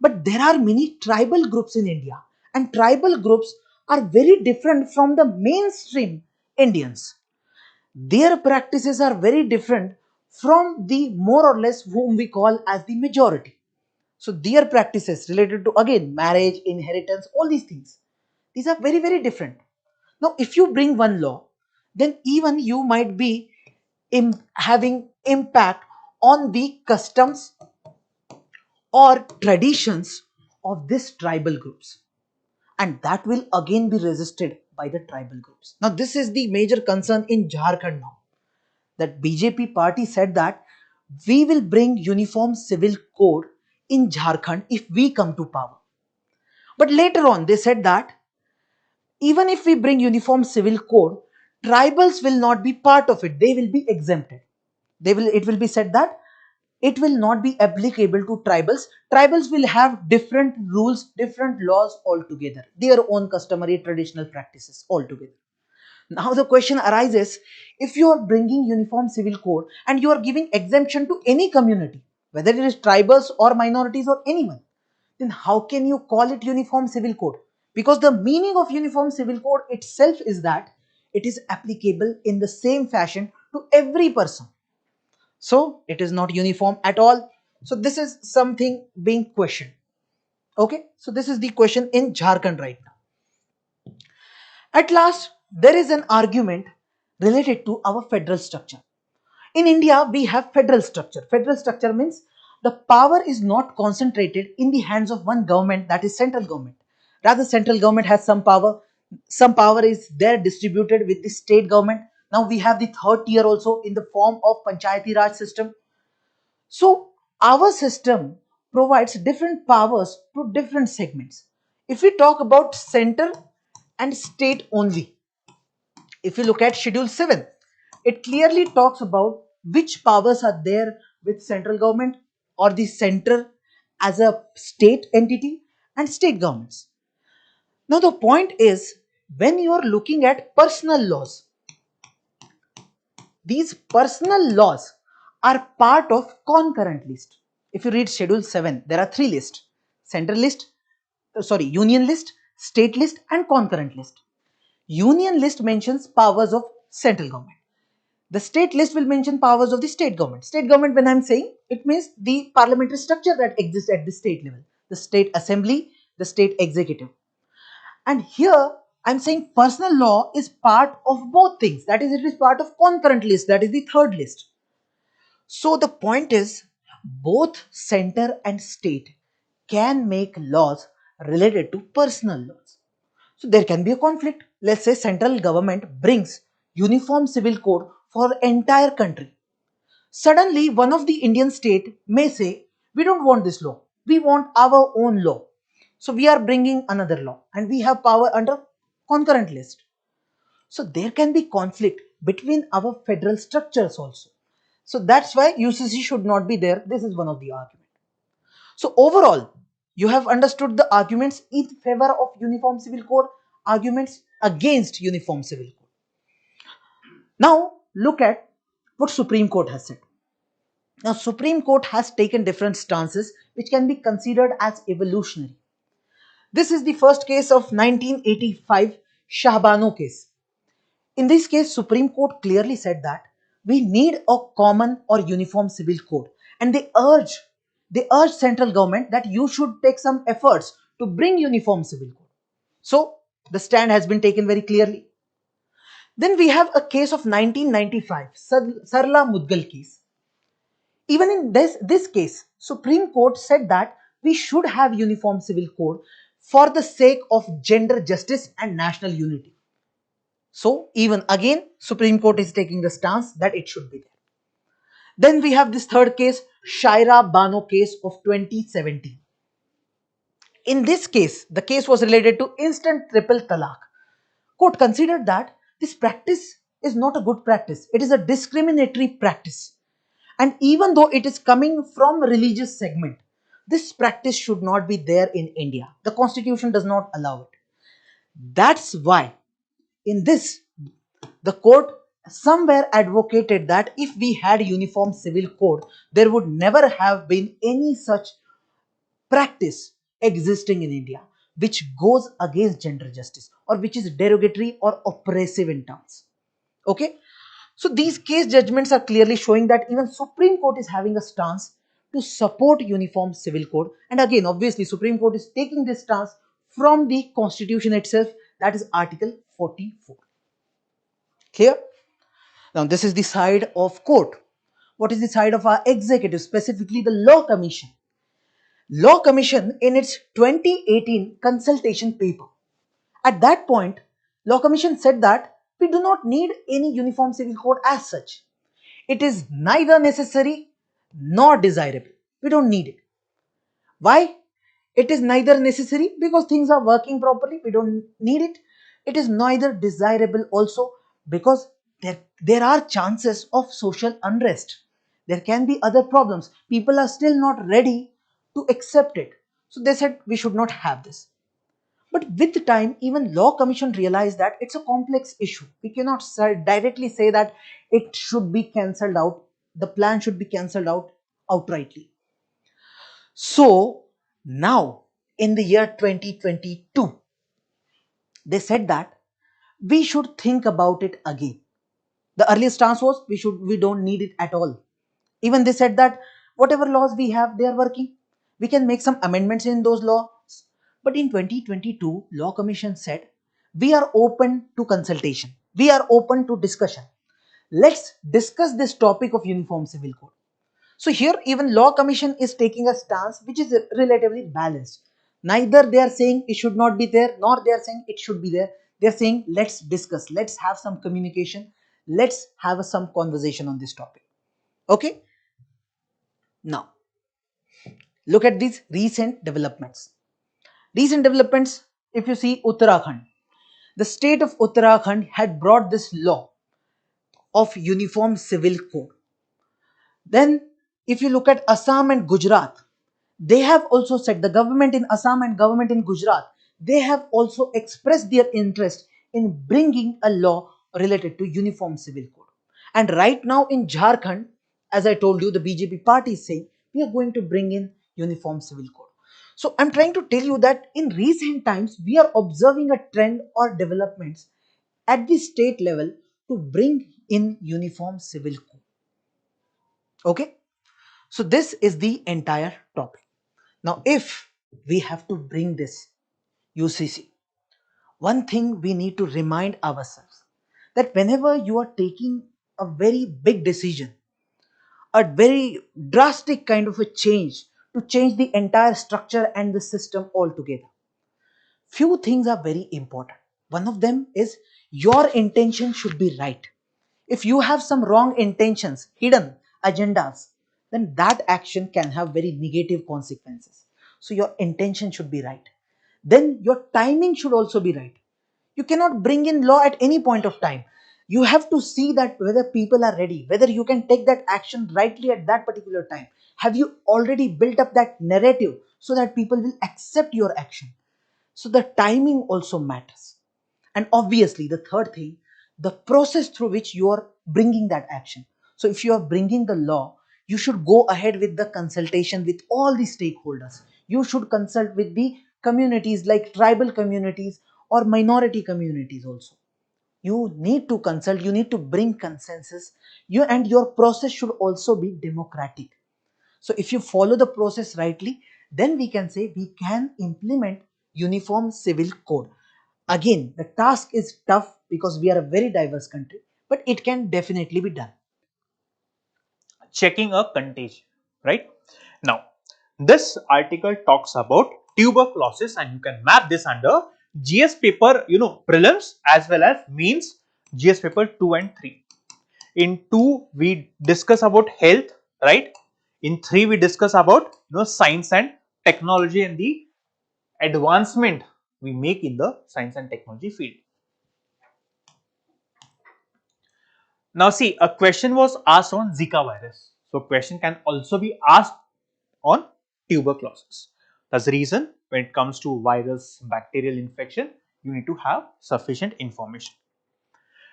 but there are many tribal groups in India, and tribal groups are very different from the mainstream Indians. Their practices are very different from the more or less whom we call as the majority. So their practices related to again marriage, inheritance, all these things, these are very very different. Now if you bring one law, then even you might be having impact on the customs or traditions of these tribal groups, and that will again be resisted by the tribal groups. Now this is the major concern in Jharkhand now, that BJP party said that we will bring uniform civil code in Jharkhand if we come to power. But later on they said that even if we bring uniform civil code, tribals will not be part of it, they will be exempted. It will be said that it will not be applicable to tribals. Tribals will have different rules, different laws altogether, their own customary traditional practices altogether. Now the question arises, if you are bringing uniform civil code and you are giving exemption to any community, whether it is tribals or minorities or anyone, then how can you call it uniform civil code? Because the meaning of uniform civil code itself is that it is applicable in the same fashion to every person. So it is not uniform at all. So this is something being questioned. Okay, so this is the question in Jharkhand right now. At last, there is an argument related to our federal structure. In India, we have federal structure. Federal structure means the power is not concentrated in the hands of one government, that is central government. Rather, central government has some power. Some power is there distributed with the state government. Now we have the third tier also in the form of Panchayati Raj system. So our system provides different powers to different segments. If we talk about center and state only, if you look at Schedule 7, it clearly talks about which powers are there with central government or the center as a state entity and state governments. Now the point is, when you are looking at personal laws, these personal laws are part of concurrent list. If you read Schedule 7, there are three lists: central list, union list, state list, and concurrent list. Union list mentions powers of central government. The state list will mention powers of the state government. State government, when I'm saying, it means the parliamentary structure that exists at the state level, the state assembly, the state executive. And here I'm saying personal law is part of both things. That is, it is part of concurrent list, that is the third list. So the point is, both center and state can make laws related to personal laws. So there can be a conflict. Let's say central government brings uniform civil code for entire country. Suddenly one of the Indian state may say, we don't want this law, we want our own law. So we are bringing another law and we have power under concurrent list. So there can be conflict between our federal structures also. So that's why UCC should not be there. This is one of the arguments. So overall, you have understood the arguments in favor of uniform civil code, arguments against uniform civil code. Now look at what Supreme Court has said. Now Supreme Court has taken different stances which can be considered as evolutionary. This is the first case of 1985 Shah case. In this case, Supreme Court clearly said that we need a common or uniform civil code, and they urge central government that you should take some efforts to bring uniform civil code. So the stand has been taken very clearly. Then we have a case of 1995 Sarla Mudgal case. Even in this case, Supreme Court said that we should have uniform civil code for the sake of gender justice and national unity. So even again, Supreme Court is taking the stance that it should be there. Then we have this third case, Shaira Bano case of 2017. In this case, the case was related to instant triple talaq. Court considered that this practice is not a good practice. It is a discriminatory practice. And even though it is coming from religious segment, This practice should not be there in India. The constitution does not allow it. That's why in this, the court somewhere advocated that if we had uniform civil code, there would never have been any such practice existing in India which goes against gender justice or which is derogatory or oppressive in terms. Okay, so these case judgments are clearly showing that even Supreme Court is having a stance to support uniform civil code, and again obviously Supreme Court is taking this stance from the constitution itself, that is article 44. Clear? Now this is the side of court. What is the side of our executive, specifically the law commission? Law Commission in its 2018 consultation paper. At that point, Law Commission said that we do not need any uniform civil code as such. It is neither necessary nor desirable. We don't need it. Why? It is neither necessary because things are working properly. We don't need it. It is neither desirable also because there are chances of social unrest. There can be other problems. People are still not ready to accept it. So they said we should not have this. But with time, even Law Commission realized that it's a complex issue. We cannot directly say that it should be cancelled out. The plan should be cancelled out outrightly. So now in the year 2022, they said that we should think about it again. The earlier stance was we don't need it at all. Even they said that whatever laws we have, they are working. We can make some amendments in those laws. But in 2022, Law Commission said we are open to consultation. We are open to discussion. Let's discuss this topic of uniform civil code. So here even Law Commission is taking a stance which is relatively balanced. Neither they are saying it should not be there, nor they are saying it should be there. They are saying let's discuss, let's have some communication, let's have some conversation on this topic. Okay. Now look at these recent developments. Recent developments, if you see Uttarakhand, the state of Uttarakhand had brought this law of uniform civil code. Then if you look at Assam and Gujarat, they have also said, the government in Assam and government in Gujarat, they have also expressed their interest in bringing a law related to uniform civil code. And right now in Jharkhand, as I told you, the BJP party is saying we are going to bring in uniform civil code. So I'm trying to tell you that in recent times we are observing a trend or developments at the state level to bring in uniform civil code. Okay, so this is the entire topic. Now if we have to bring this UCC, one thing we need to remind ourselves that whenever you are taking a very big decision, a very drastic kind of a change to change the entire structure and the system altogether, few things are very important. One of them is your intention should be right. If you have some wrong intentions, hidden agendas, then that action can have very negative consequences. So your intention should be right. Then your timing should also be right. You cannot bring in law at any point of time. You have to see that whether people are ready, whether you can take that action rightly at that particular time. Have you already built up that narrative so that people will accept your action? So the timing also matters. And obviously the third thing, the process through which you are bringing that action. So if you are bringing the law, you should go ahead with the consultation with all the stakeholders. You should consult with the communities like tribal communities or minority communities also. You need to consult, you need to bring consensus. And your process should also be democratic. So if you follow the process rightly, then we can say we can implement uniform civil code. Again, the task is tough because we are a very diverse country, but it can definitely be done. Checking a contagion, right? Now, this article talks about tuberculosis, and you can map this under GS paper, prelims as well as means GS paper 2 and 3. In 2, we discuss about health, right? In 3, we discuss about science and technology and the advancement we make in the science and technology field. Now see, a question was asked on Zika virus. So question can also be asked on tuberculosis. That's the reason when it comes to virus, bacterial infection, you need to have sufficient information.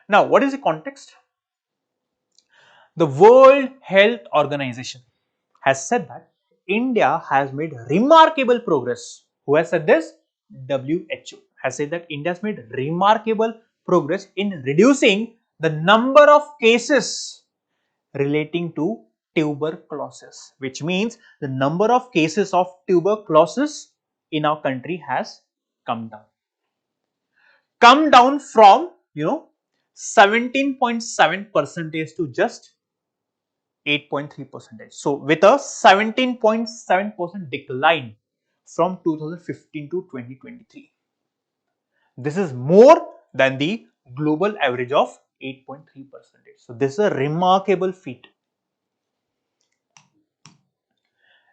Now, what is the context? The World Health Organization has said that India has made remarkable progress. Who has said this? WHO has said that India has made remarkable progress in reducing the number of cases relating to tuberculosis, which means the number of cases of tuberculosis in our country has come down. Come down from 17.7 percentage to just 8.3 percentage. So with a 17.7% decline from 2015 to 2023. This is more than the global average of 8.3 percentage. So this is a remarkable feat.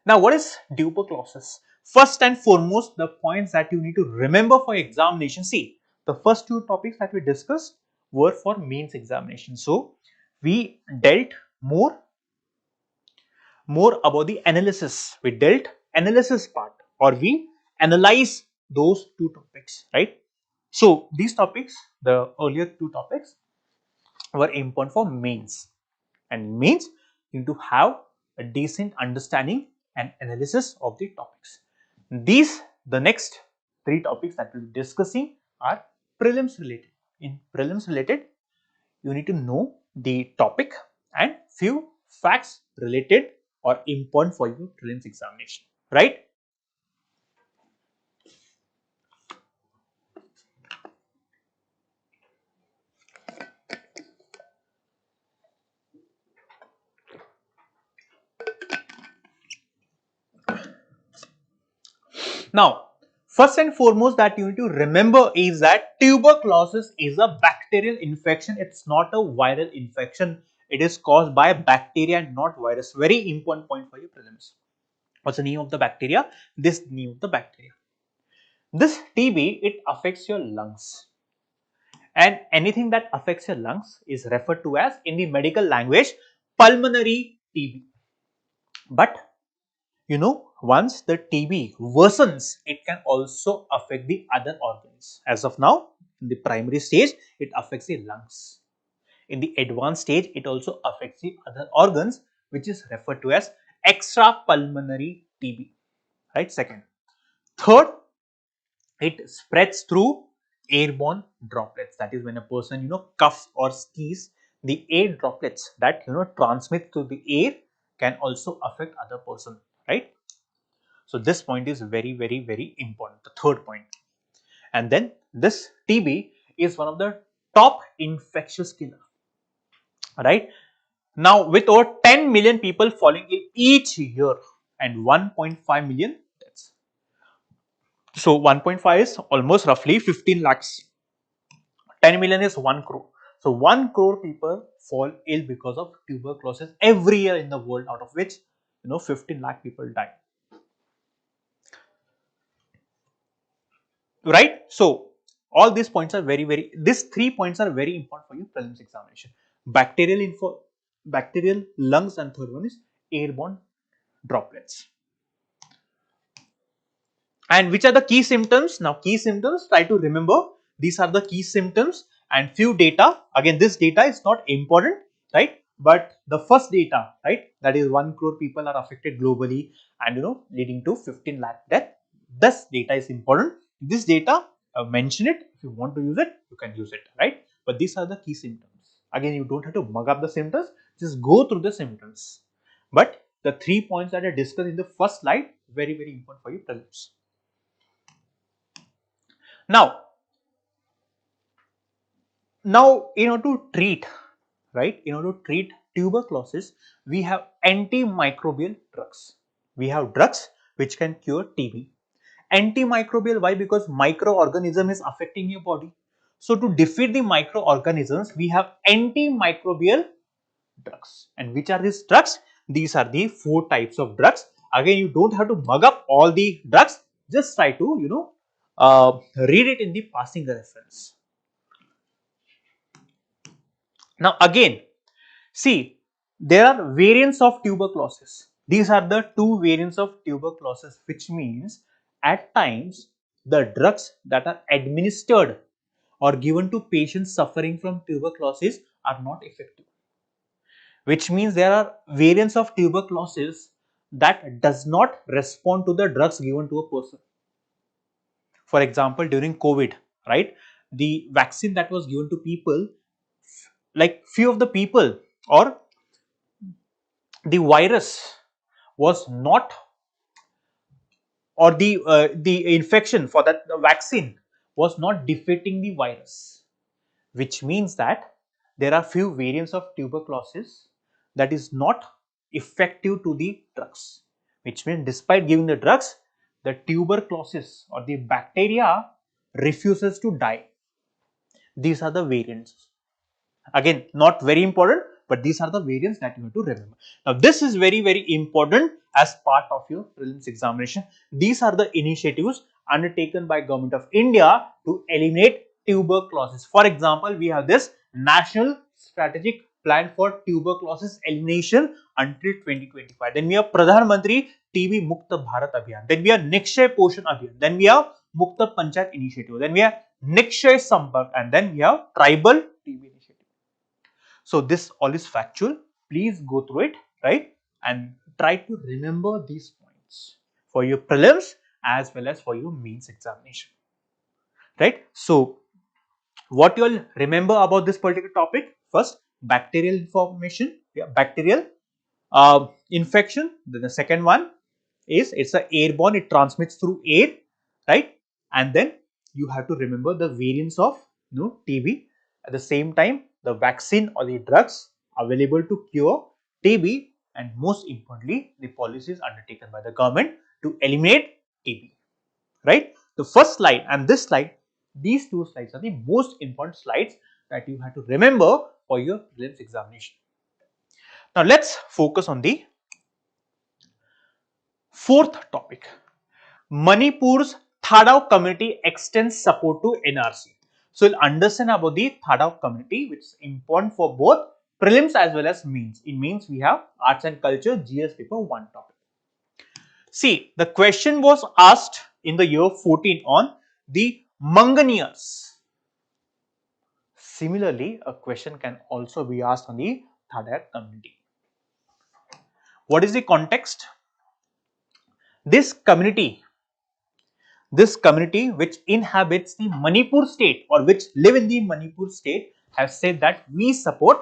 Now, what is tuberculosis? First and foremost, the points that you need to remember for examination. See, the first two topics that we discussed were for mains examination. So, we dealt more about the analysis. We dealt analysis part, or we analyze those two topics, right? So, these topics, the earlier two topics, were important for mains, and means you need to have a decent understanding and analysis of the topics. The next three topics that we will be discussing are prelims related. In prelims related, you need to know the topic and few facts related or important for your prelims examination, right? Now, first and foremost that you need to remember is that tuberculosis is a bacterial infection. It's not a viral infection. It is caused by bacteria and not virus. Very important point for your prelims. What's the name of the bacteria? This name of the bacteria. This TB, it affects your lungs. And anything that affects your lungs is referred to as, in the medical language, pulmonary TB. But once the TB worsens, it can also affect the other organs. As of now, in the primary stage, it affects the lungs. In the advanced stage, it also affects the other organs, which is referred to as extrapulmonary TB. Right? Second. Third, it spreads through airborne droplets. That is when a person, coughs or sneezes, the air droplets that, transmit through the air can also affect other person. Right? So this point is very, very, very important, the third point. And then this TB is one of the top infectious killer, right? Now with over 10 million people falling ill each year and 1.5 million deaths. So 1.5 is almost roughly 15 lakhs. 10 million is 1 crore. So 1 crore people fall ill because of tuberculosis every year in the world, out of which 15 lakh people die. Right? So all these points are these 3 points are very important for your prelims examination. Bacterial lungs, and third one is airborne droplets. And which are the key symptoms? Now key symptoms, try to remember, these are the key symptoms and few data. Again, this data is not important, right? But the first data, right, that is 1 crore people are affected globally and leading to 15 lakh death. This data is important. This data, mention it. If you want to use it, you can use it, right? But these are the key symptoms. Again, you don't have to mug up the symptoms, just go through the symptoms. But the 3 points that I discussed in the first slide, very, very important for your prelims. Now, in order to treat, right, in order to treat tuberculosis, we have antimicrobial drugs. We have drugs which can cure TB. Antimicrobial, why? Because microorganism is affecting your body. So to defeat the microorganisms, we have antimicrobial drugs. And which are these drugs? These are the 4 types of drugs. Again, you don't have to mug up all the drugs. Just try to read it in the passing reference. Now again, see, there are variants of tuberculosis. These are the two variants of tuberculosis, which means at times the drugs that are administered or given to patients suffering from tuberculosis are not effective, which means there are variants of tuberculosis that does not respond to the drugs given to a person. For example, during COVID, right, the vaccine that was given to people, like few of the people, or the virus was not, or the infection for that the vaccine was not defeating the virus, which means that there are few variants of tuberculosis that is not effective to the drugs, which means despite giving the drugs, the tuberculosis or the bacteria refuses to die. These are the variants. Again, not very important, but these are the variants that you have to remember. Now, this is very important as part of your prelims examination. These are the initiatives undertaken by Government of India to eliminate tuberculosis. For example, we have this National Strategic Plan for Tuberculosis Elimination until 2025. Then we have Pradhan Mantri TB Mukta Bharat Abhiyan. Then we have Nikshay Poshan Abhiyan. Then we have Mukta Panchayat Initiative. Then we have Nikshay Sampark, and then we have Tribal TB Initiative. So this all is factual. Please go through it, right? And try to remember these points for your prelims as well as for your mains examination, right? So what you all remember about this particular topic? First, bacterial information, bacterial infection. Then the second one is it's a airborne, it transmits through air, right? And then you have to remember the variants of TB. At the same time, the vaccine or the drugs available to cure TB, and most importantly, the policies undertaken by the government to eliminate TB, right? The first slide and this slide, these two slides are the most important slides that you have to remember for your prelims examination. Now let's focus on the fourth topic. Manipur's Thadao community extends support to NRC. So you'll understand about the Thadao community, which is important for both prelims as well as mains. In mains, we have arts and culture, GS paper 1 topic. See, the question was asked in the year 14 on the Manganeers. Similarly, a question can also be asked on the Thadao community. What is the context? This community which inhabits the Manipur state or which live in the Manipur state have said that we support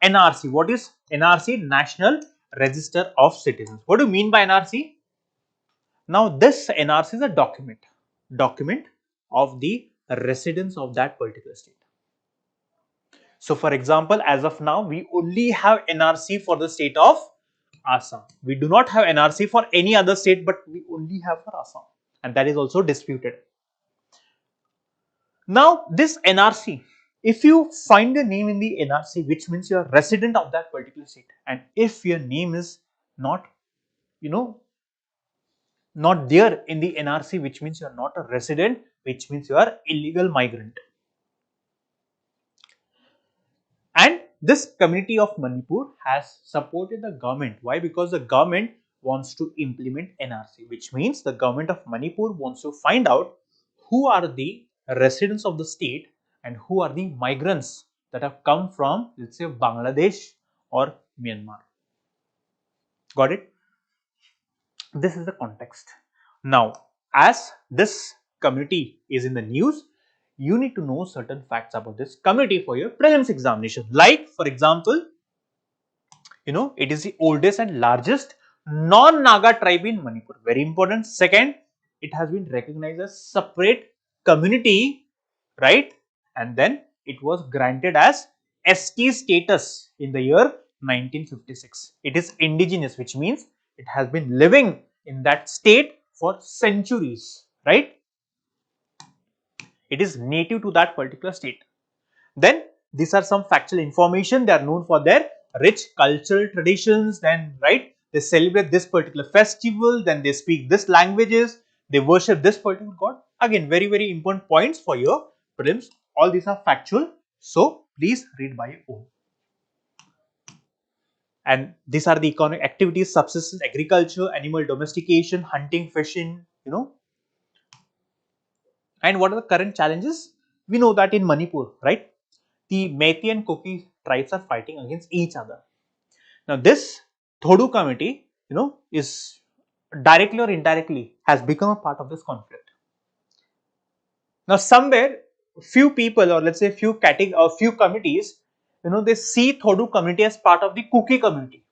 NRC. What is NRC? National Register of Citizens. What do you mean by NRC? Now this NRC is a document of the residents of that particular state. So for example, as of now, we only have NRC for the state of Assam. We do not have NRC for any other state, but we only have for Assam, and that is also disputed. Now this NRC, if you find a name in the NRC, which means you are resident of that particular state, and if your name is not, not there in the NRC, which means you are not a resident, which means you are illegal migrant. And this community of Manipur has supported the government. Why? Because the government wants to implement NRC, which means the government of Manipur wants to find out who are the residents of the state and who are the migrants that have come from, let's say, Bangladesh or Myanmar. Got it? This is the context. Now, as this community is in the news, you need to know certain facts about this community for your prelims examination. Like, for example, it is the oldest and largest non-Naga tribe in Manipur. Very important. Second, it has been recognized as separate community, right? And then it was granted as ST status in the year 1956. It is indigenous, which means it has been living in that state for centuries, right? It is native to that particular state. Then these are some factual information. They are known for their rich cultural traditions. Then, right, they celebrate this particular festival. Then they speak this languages. They worship this particular god. Again, very important points for your prelims. All these are factual. So please read by your own. And these are the economic activities: subsistence, agriculture, animal domestication, hunting, fishing, And what are the current challenges? We know that in Manipur, right, the Meitei and Kuki tribes are fighting against each other. Now, this Thodu committee, is directly or indirectly has become a part of this conflict. Now, somewhere, few people, or let's say few categories or few committees, they see Thodu committee as part of the Kuki community.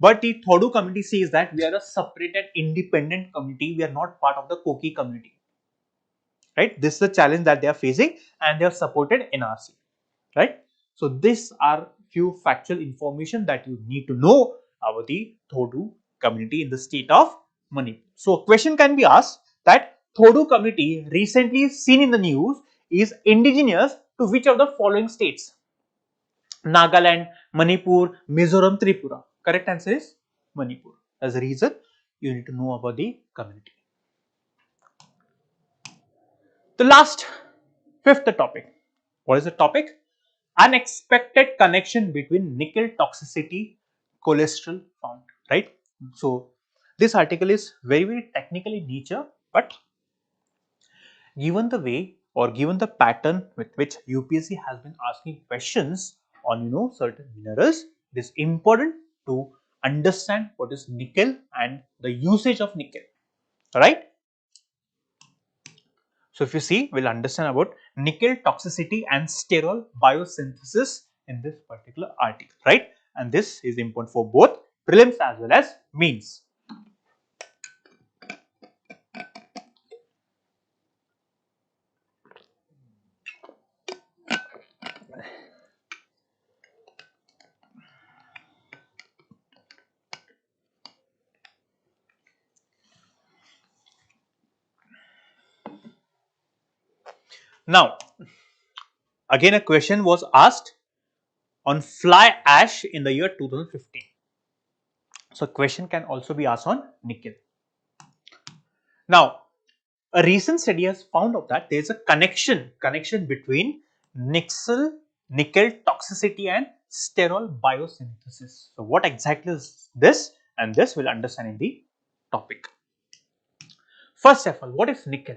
But the Thodu committee says that we are a separate and independent community. We are not part of the Kuki community. Right? This is the challenge that they are facing, and they are supported NRC. Right? So these are few factual information that you need to know about the Thodu community in the state of Manipur. So a question can be asked that Thodu community recently seen in the news is indigenous to which of the following states? Nagaland, Manipur, Mizoram, Tripura. Correct answer is Manipur. As a reason, you need to know about the community. The last, fifth topic. What is the topic? Unexpected connection between nickel toxicity, cholesterol found. Right. So this article is very technical in nature, but given the way or given the pattern with which UPSC has been asking questions on certain minerals, it is important to understand what is nickel and the usage of nickel. Right. So if you see, we'll understand about nickel toxicity and sterol biosynthesis in this particular article, right? And this is important for both prelims as well as mains. Now, again a question was asked on fly ash in the year 2015. So, question can also be asked on nickel. Now, a recent study has found out that there is a connection between nickel toxicity and sterol biosynthesis. So, what exactly is this? And this we'll understand in the topic. First of all, what is nickel?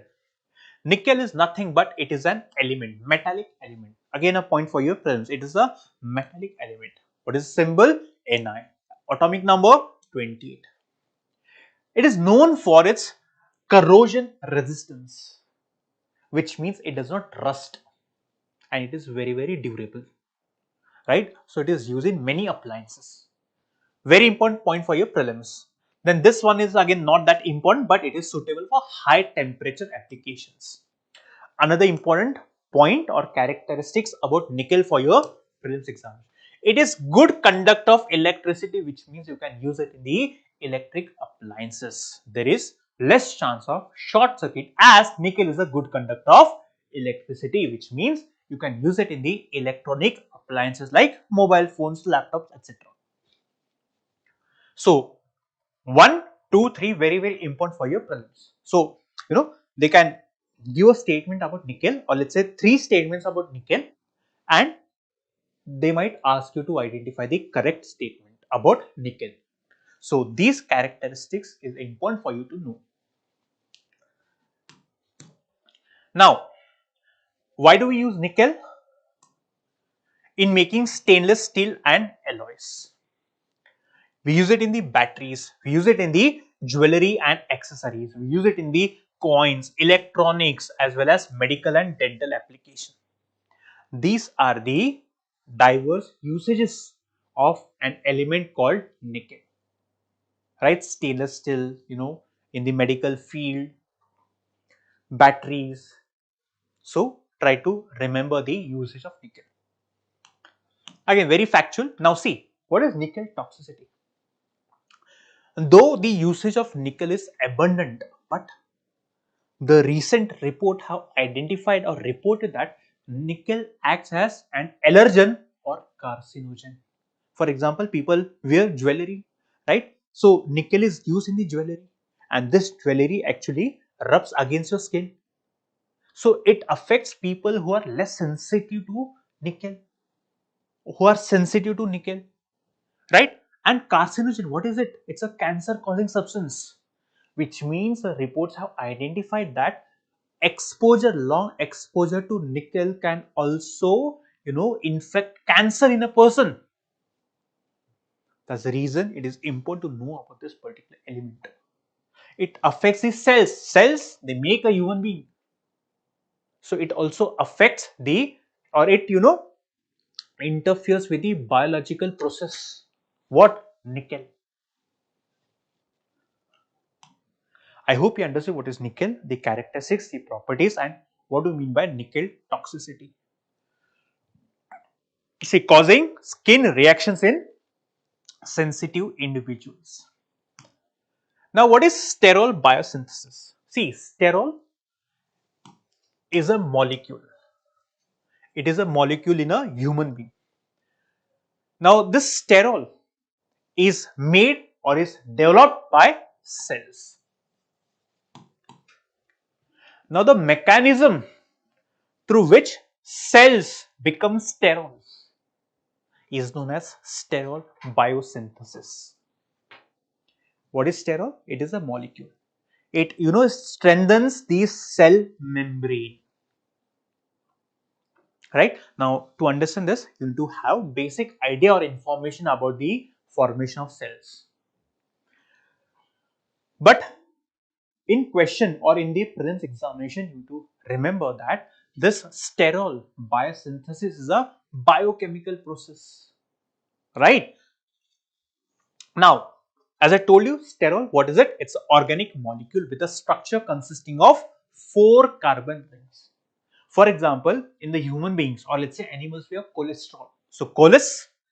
Nickel is nothing but it is an element, metallic element. Again, a point for your prelims. It is a metallic element. What is the symbol? Ni. Atomic number 28. It is known for its corrosion resistance, which means it does not rust and it is very durable, right? So it is used in many appliances. Very important point for your prelims. Then this one is again not that important, but it is suitable for high temperature applications. Another important point or characteristics about nickel for your prelims exam. It is good conductor of electricity, which means you can use it in the electric appliances. There is less chance of short circuit as nickel is a good conductor of electricity, which means you can use it in the electronic appliances like mobile phones, laptops, etc. So 1, 2, 3 very important for your prelims. So they can give a statement about nickel, or let's say 3 statements about nickel, and they might ask you to identify the correct statement about nickel. So these characteristics is important for you to know. Now, why do we use nickel? In making stainless steel and alloys. We use it in the batteries, we use it in the jewelry and accessories, we use it in the coins, electronics, as well as medical and dental application. These are the diverse usages of an element called nickel, right? Stainless steel, in the medical field, batteries. So try to remember the usage of nickel. Again, very factual. Now see, what is nickel toxicity? Though the usage of nickel is abundant, but the recent report have identified or reported that nickel acts as an allergen or carcinogen. For example, people wear jewelry, right? So nickel is used in the jewelry, and this jewelry actually rubs against your skin. So it affects people who are less sensitive to nickel, right? And carcinogen, what is it? It's a cancer causing substance, which means the reports have identified that long exposure to nickel can also, infect cancer in a person. That's the reason it is important to know about this particular element. It affects the cells. Cells, they make a human being. So it also affects it interferes with the biological process. What? Nickel. I hope you understood what is nickel, the characteristics, the properties, and what do we mean by nickel toxicity. See, causing skin reactions in sensitive individuals. Now, what is sterol biosynthesis? See, sterol is a molecule. It is a molecule in a human being. Now, this sterol is made or is developed by cells. Now, the mechanism through which cells become sterile is known as sterol biosynthesis. What is sterol? It is a molecule. It strengthens the cell membrane. Right? Now, to understand this, you need to have basic idea or information about the formation of cells. But in question or in the prelims examination, you need to remember that this sterol biosynthesis is a biochemical process. Right? Now, as I told you, sterol, what is it? It's an organic molecule with a structure consisting of 4 carbon rings. For example, in the human beings or let's say animals, we have cholesterol. So,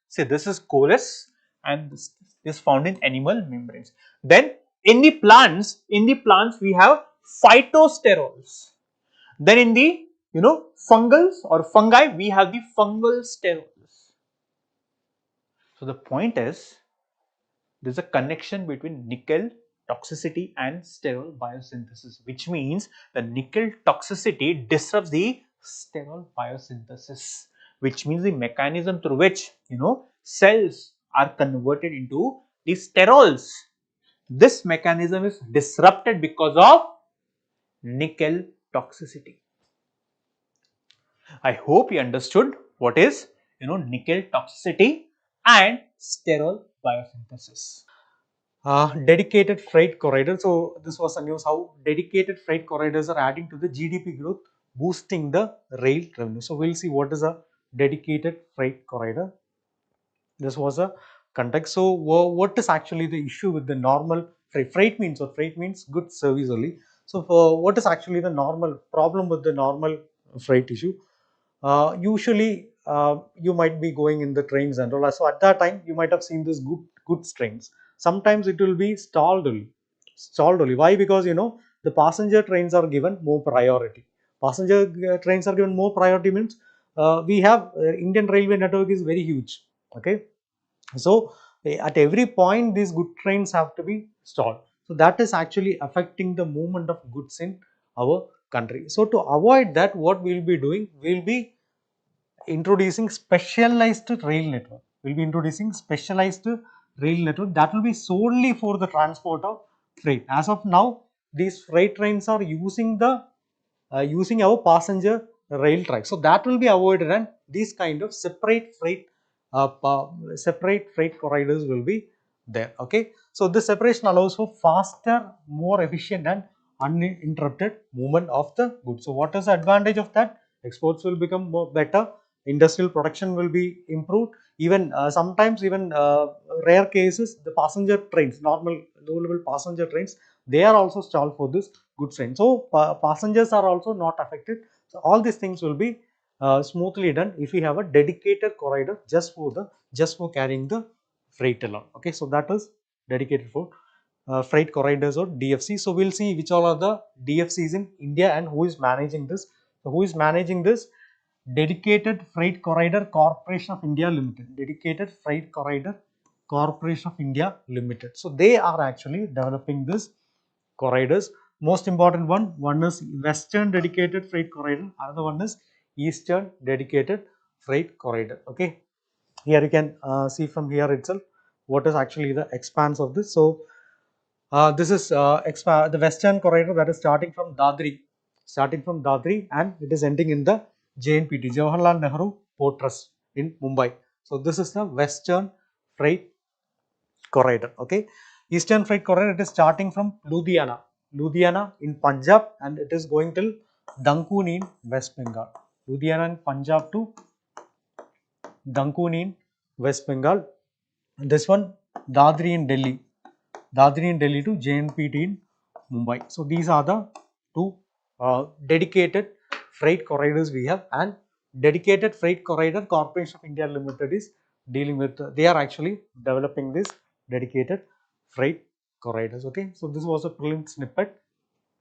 say this is choles and this is found in animal membranes. Then in the plants we have phytosterols. Then in the fungals or fungi, we have the fungal sterols. So, the point is, there is a connection between nickel toxicity and sterol biosynthesis, which means the nickel toxicity disrupts the sterol biosynthesis, which means the mechanism through which cells are converted into the sterols. This mechanism is disrupted because of nickel toxicity. I hope you understood what is nickel toxicity and sterol biosynthesis. Dedicated freight corridor. So this was a news how dedicated freight corridors are adding to the GDP growth, boosting the rail revenue. So we'll see what is a dedicated freight corridor. This was a context. So what is actually the issue with the normal freight? Freight means good service only. So what is actually the normal problem with the normal freight issue? Usually you might be going in the trains and all. So at that time you might have seen this goods trains. Sometimes it will be stalled only. Stalled only. Why? Because the passenger trains are given more priority. Passenger trains are given more priority means we have Indian railway network is very huge. Okay, so at every point these good trains have to be stalled. So that is actually affecting the movement of goods in our country. So to avoid that, what we will be doing, we will be introducing specialized rail network. We will be introducing specialized rail network that will be solely for the transport of freight. As of now, these freight trains are using our passenger rail track. So that will be avoided, and these kind of separate freight corridors will be there. Okay, so this separation allows for faster, more efficient and uninterrupted movement of the goods. So what is the advantage of that? Exports will become more better, industrial production will be improved. Even sometimes even rare cases, the passenger trains, normal low level passenger trains, they are also stalled for this goods train. So passengers are also not affected. So all these things will be smoothly done if we have a dedicated corridor just for carrying the freight along. Okay, so that is dedicated for freight corridors or DFC. So we'll see which all are the DFCs in India and who is managing this. So who is managing this? Dedicated Freight Corridor Corporation of India Limited. Dedicated Freight Corridor Corporation of India Limited. So they are actually developing this corridors. Most important one is Western Dedicated Freight Corridor, another one is Eastern Dedicated Freight Corridor. Okay, here you can see from here itself. what is actually the expanse of this. So this is the western corridor that is starting from Dadri, and it is ending in the JNPT, Jawaharlal Nehru Port Trust in Mumbai. So this is the western freight corridor. Okay, eastern freight corridor, it is starting from Ludhiana in Punjab, and it is going till Dankuni in West Bengal. Ludhiana in Punjab to Dankuni in West Bengal. And this one Dadri in Delhi to JNPT in Mumbai. So these are the two dedicated freight corridors we have, and dedicated freight corridor Corporation of India Limited is dealing with. They are actually developing this dedicated freight corridors. Okay, so this was a prelim snippet.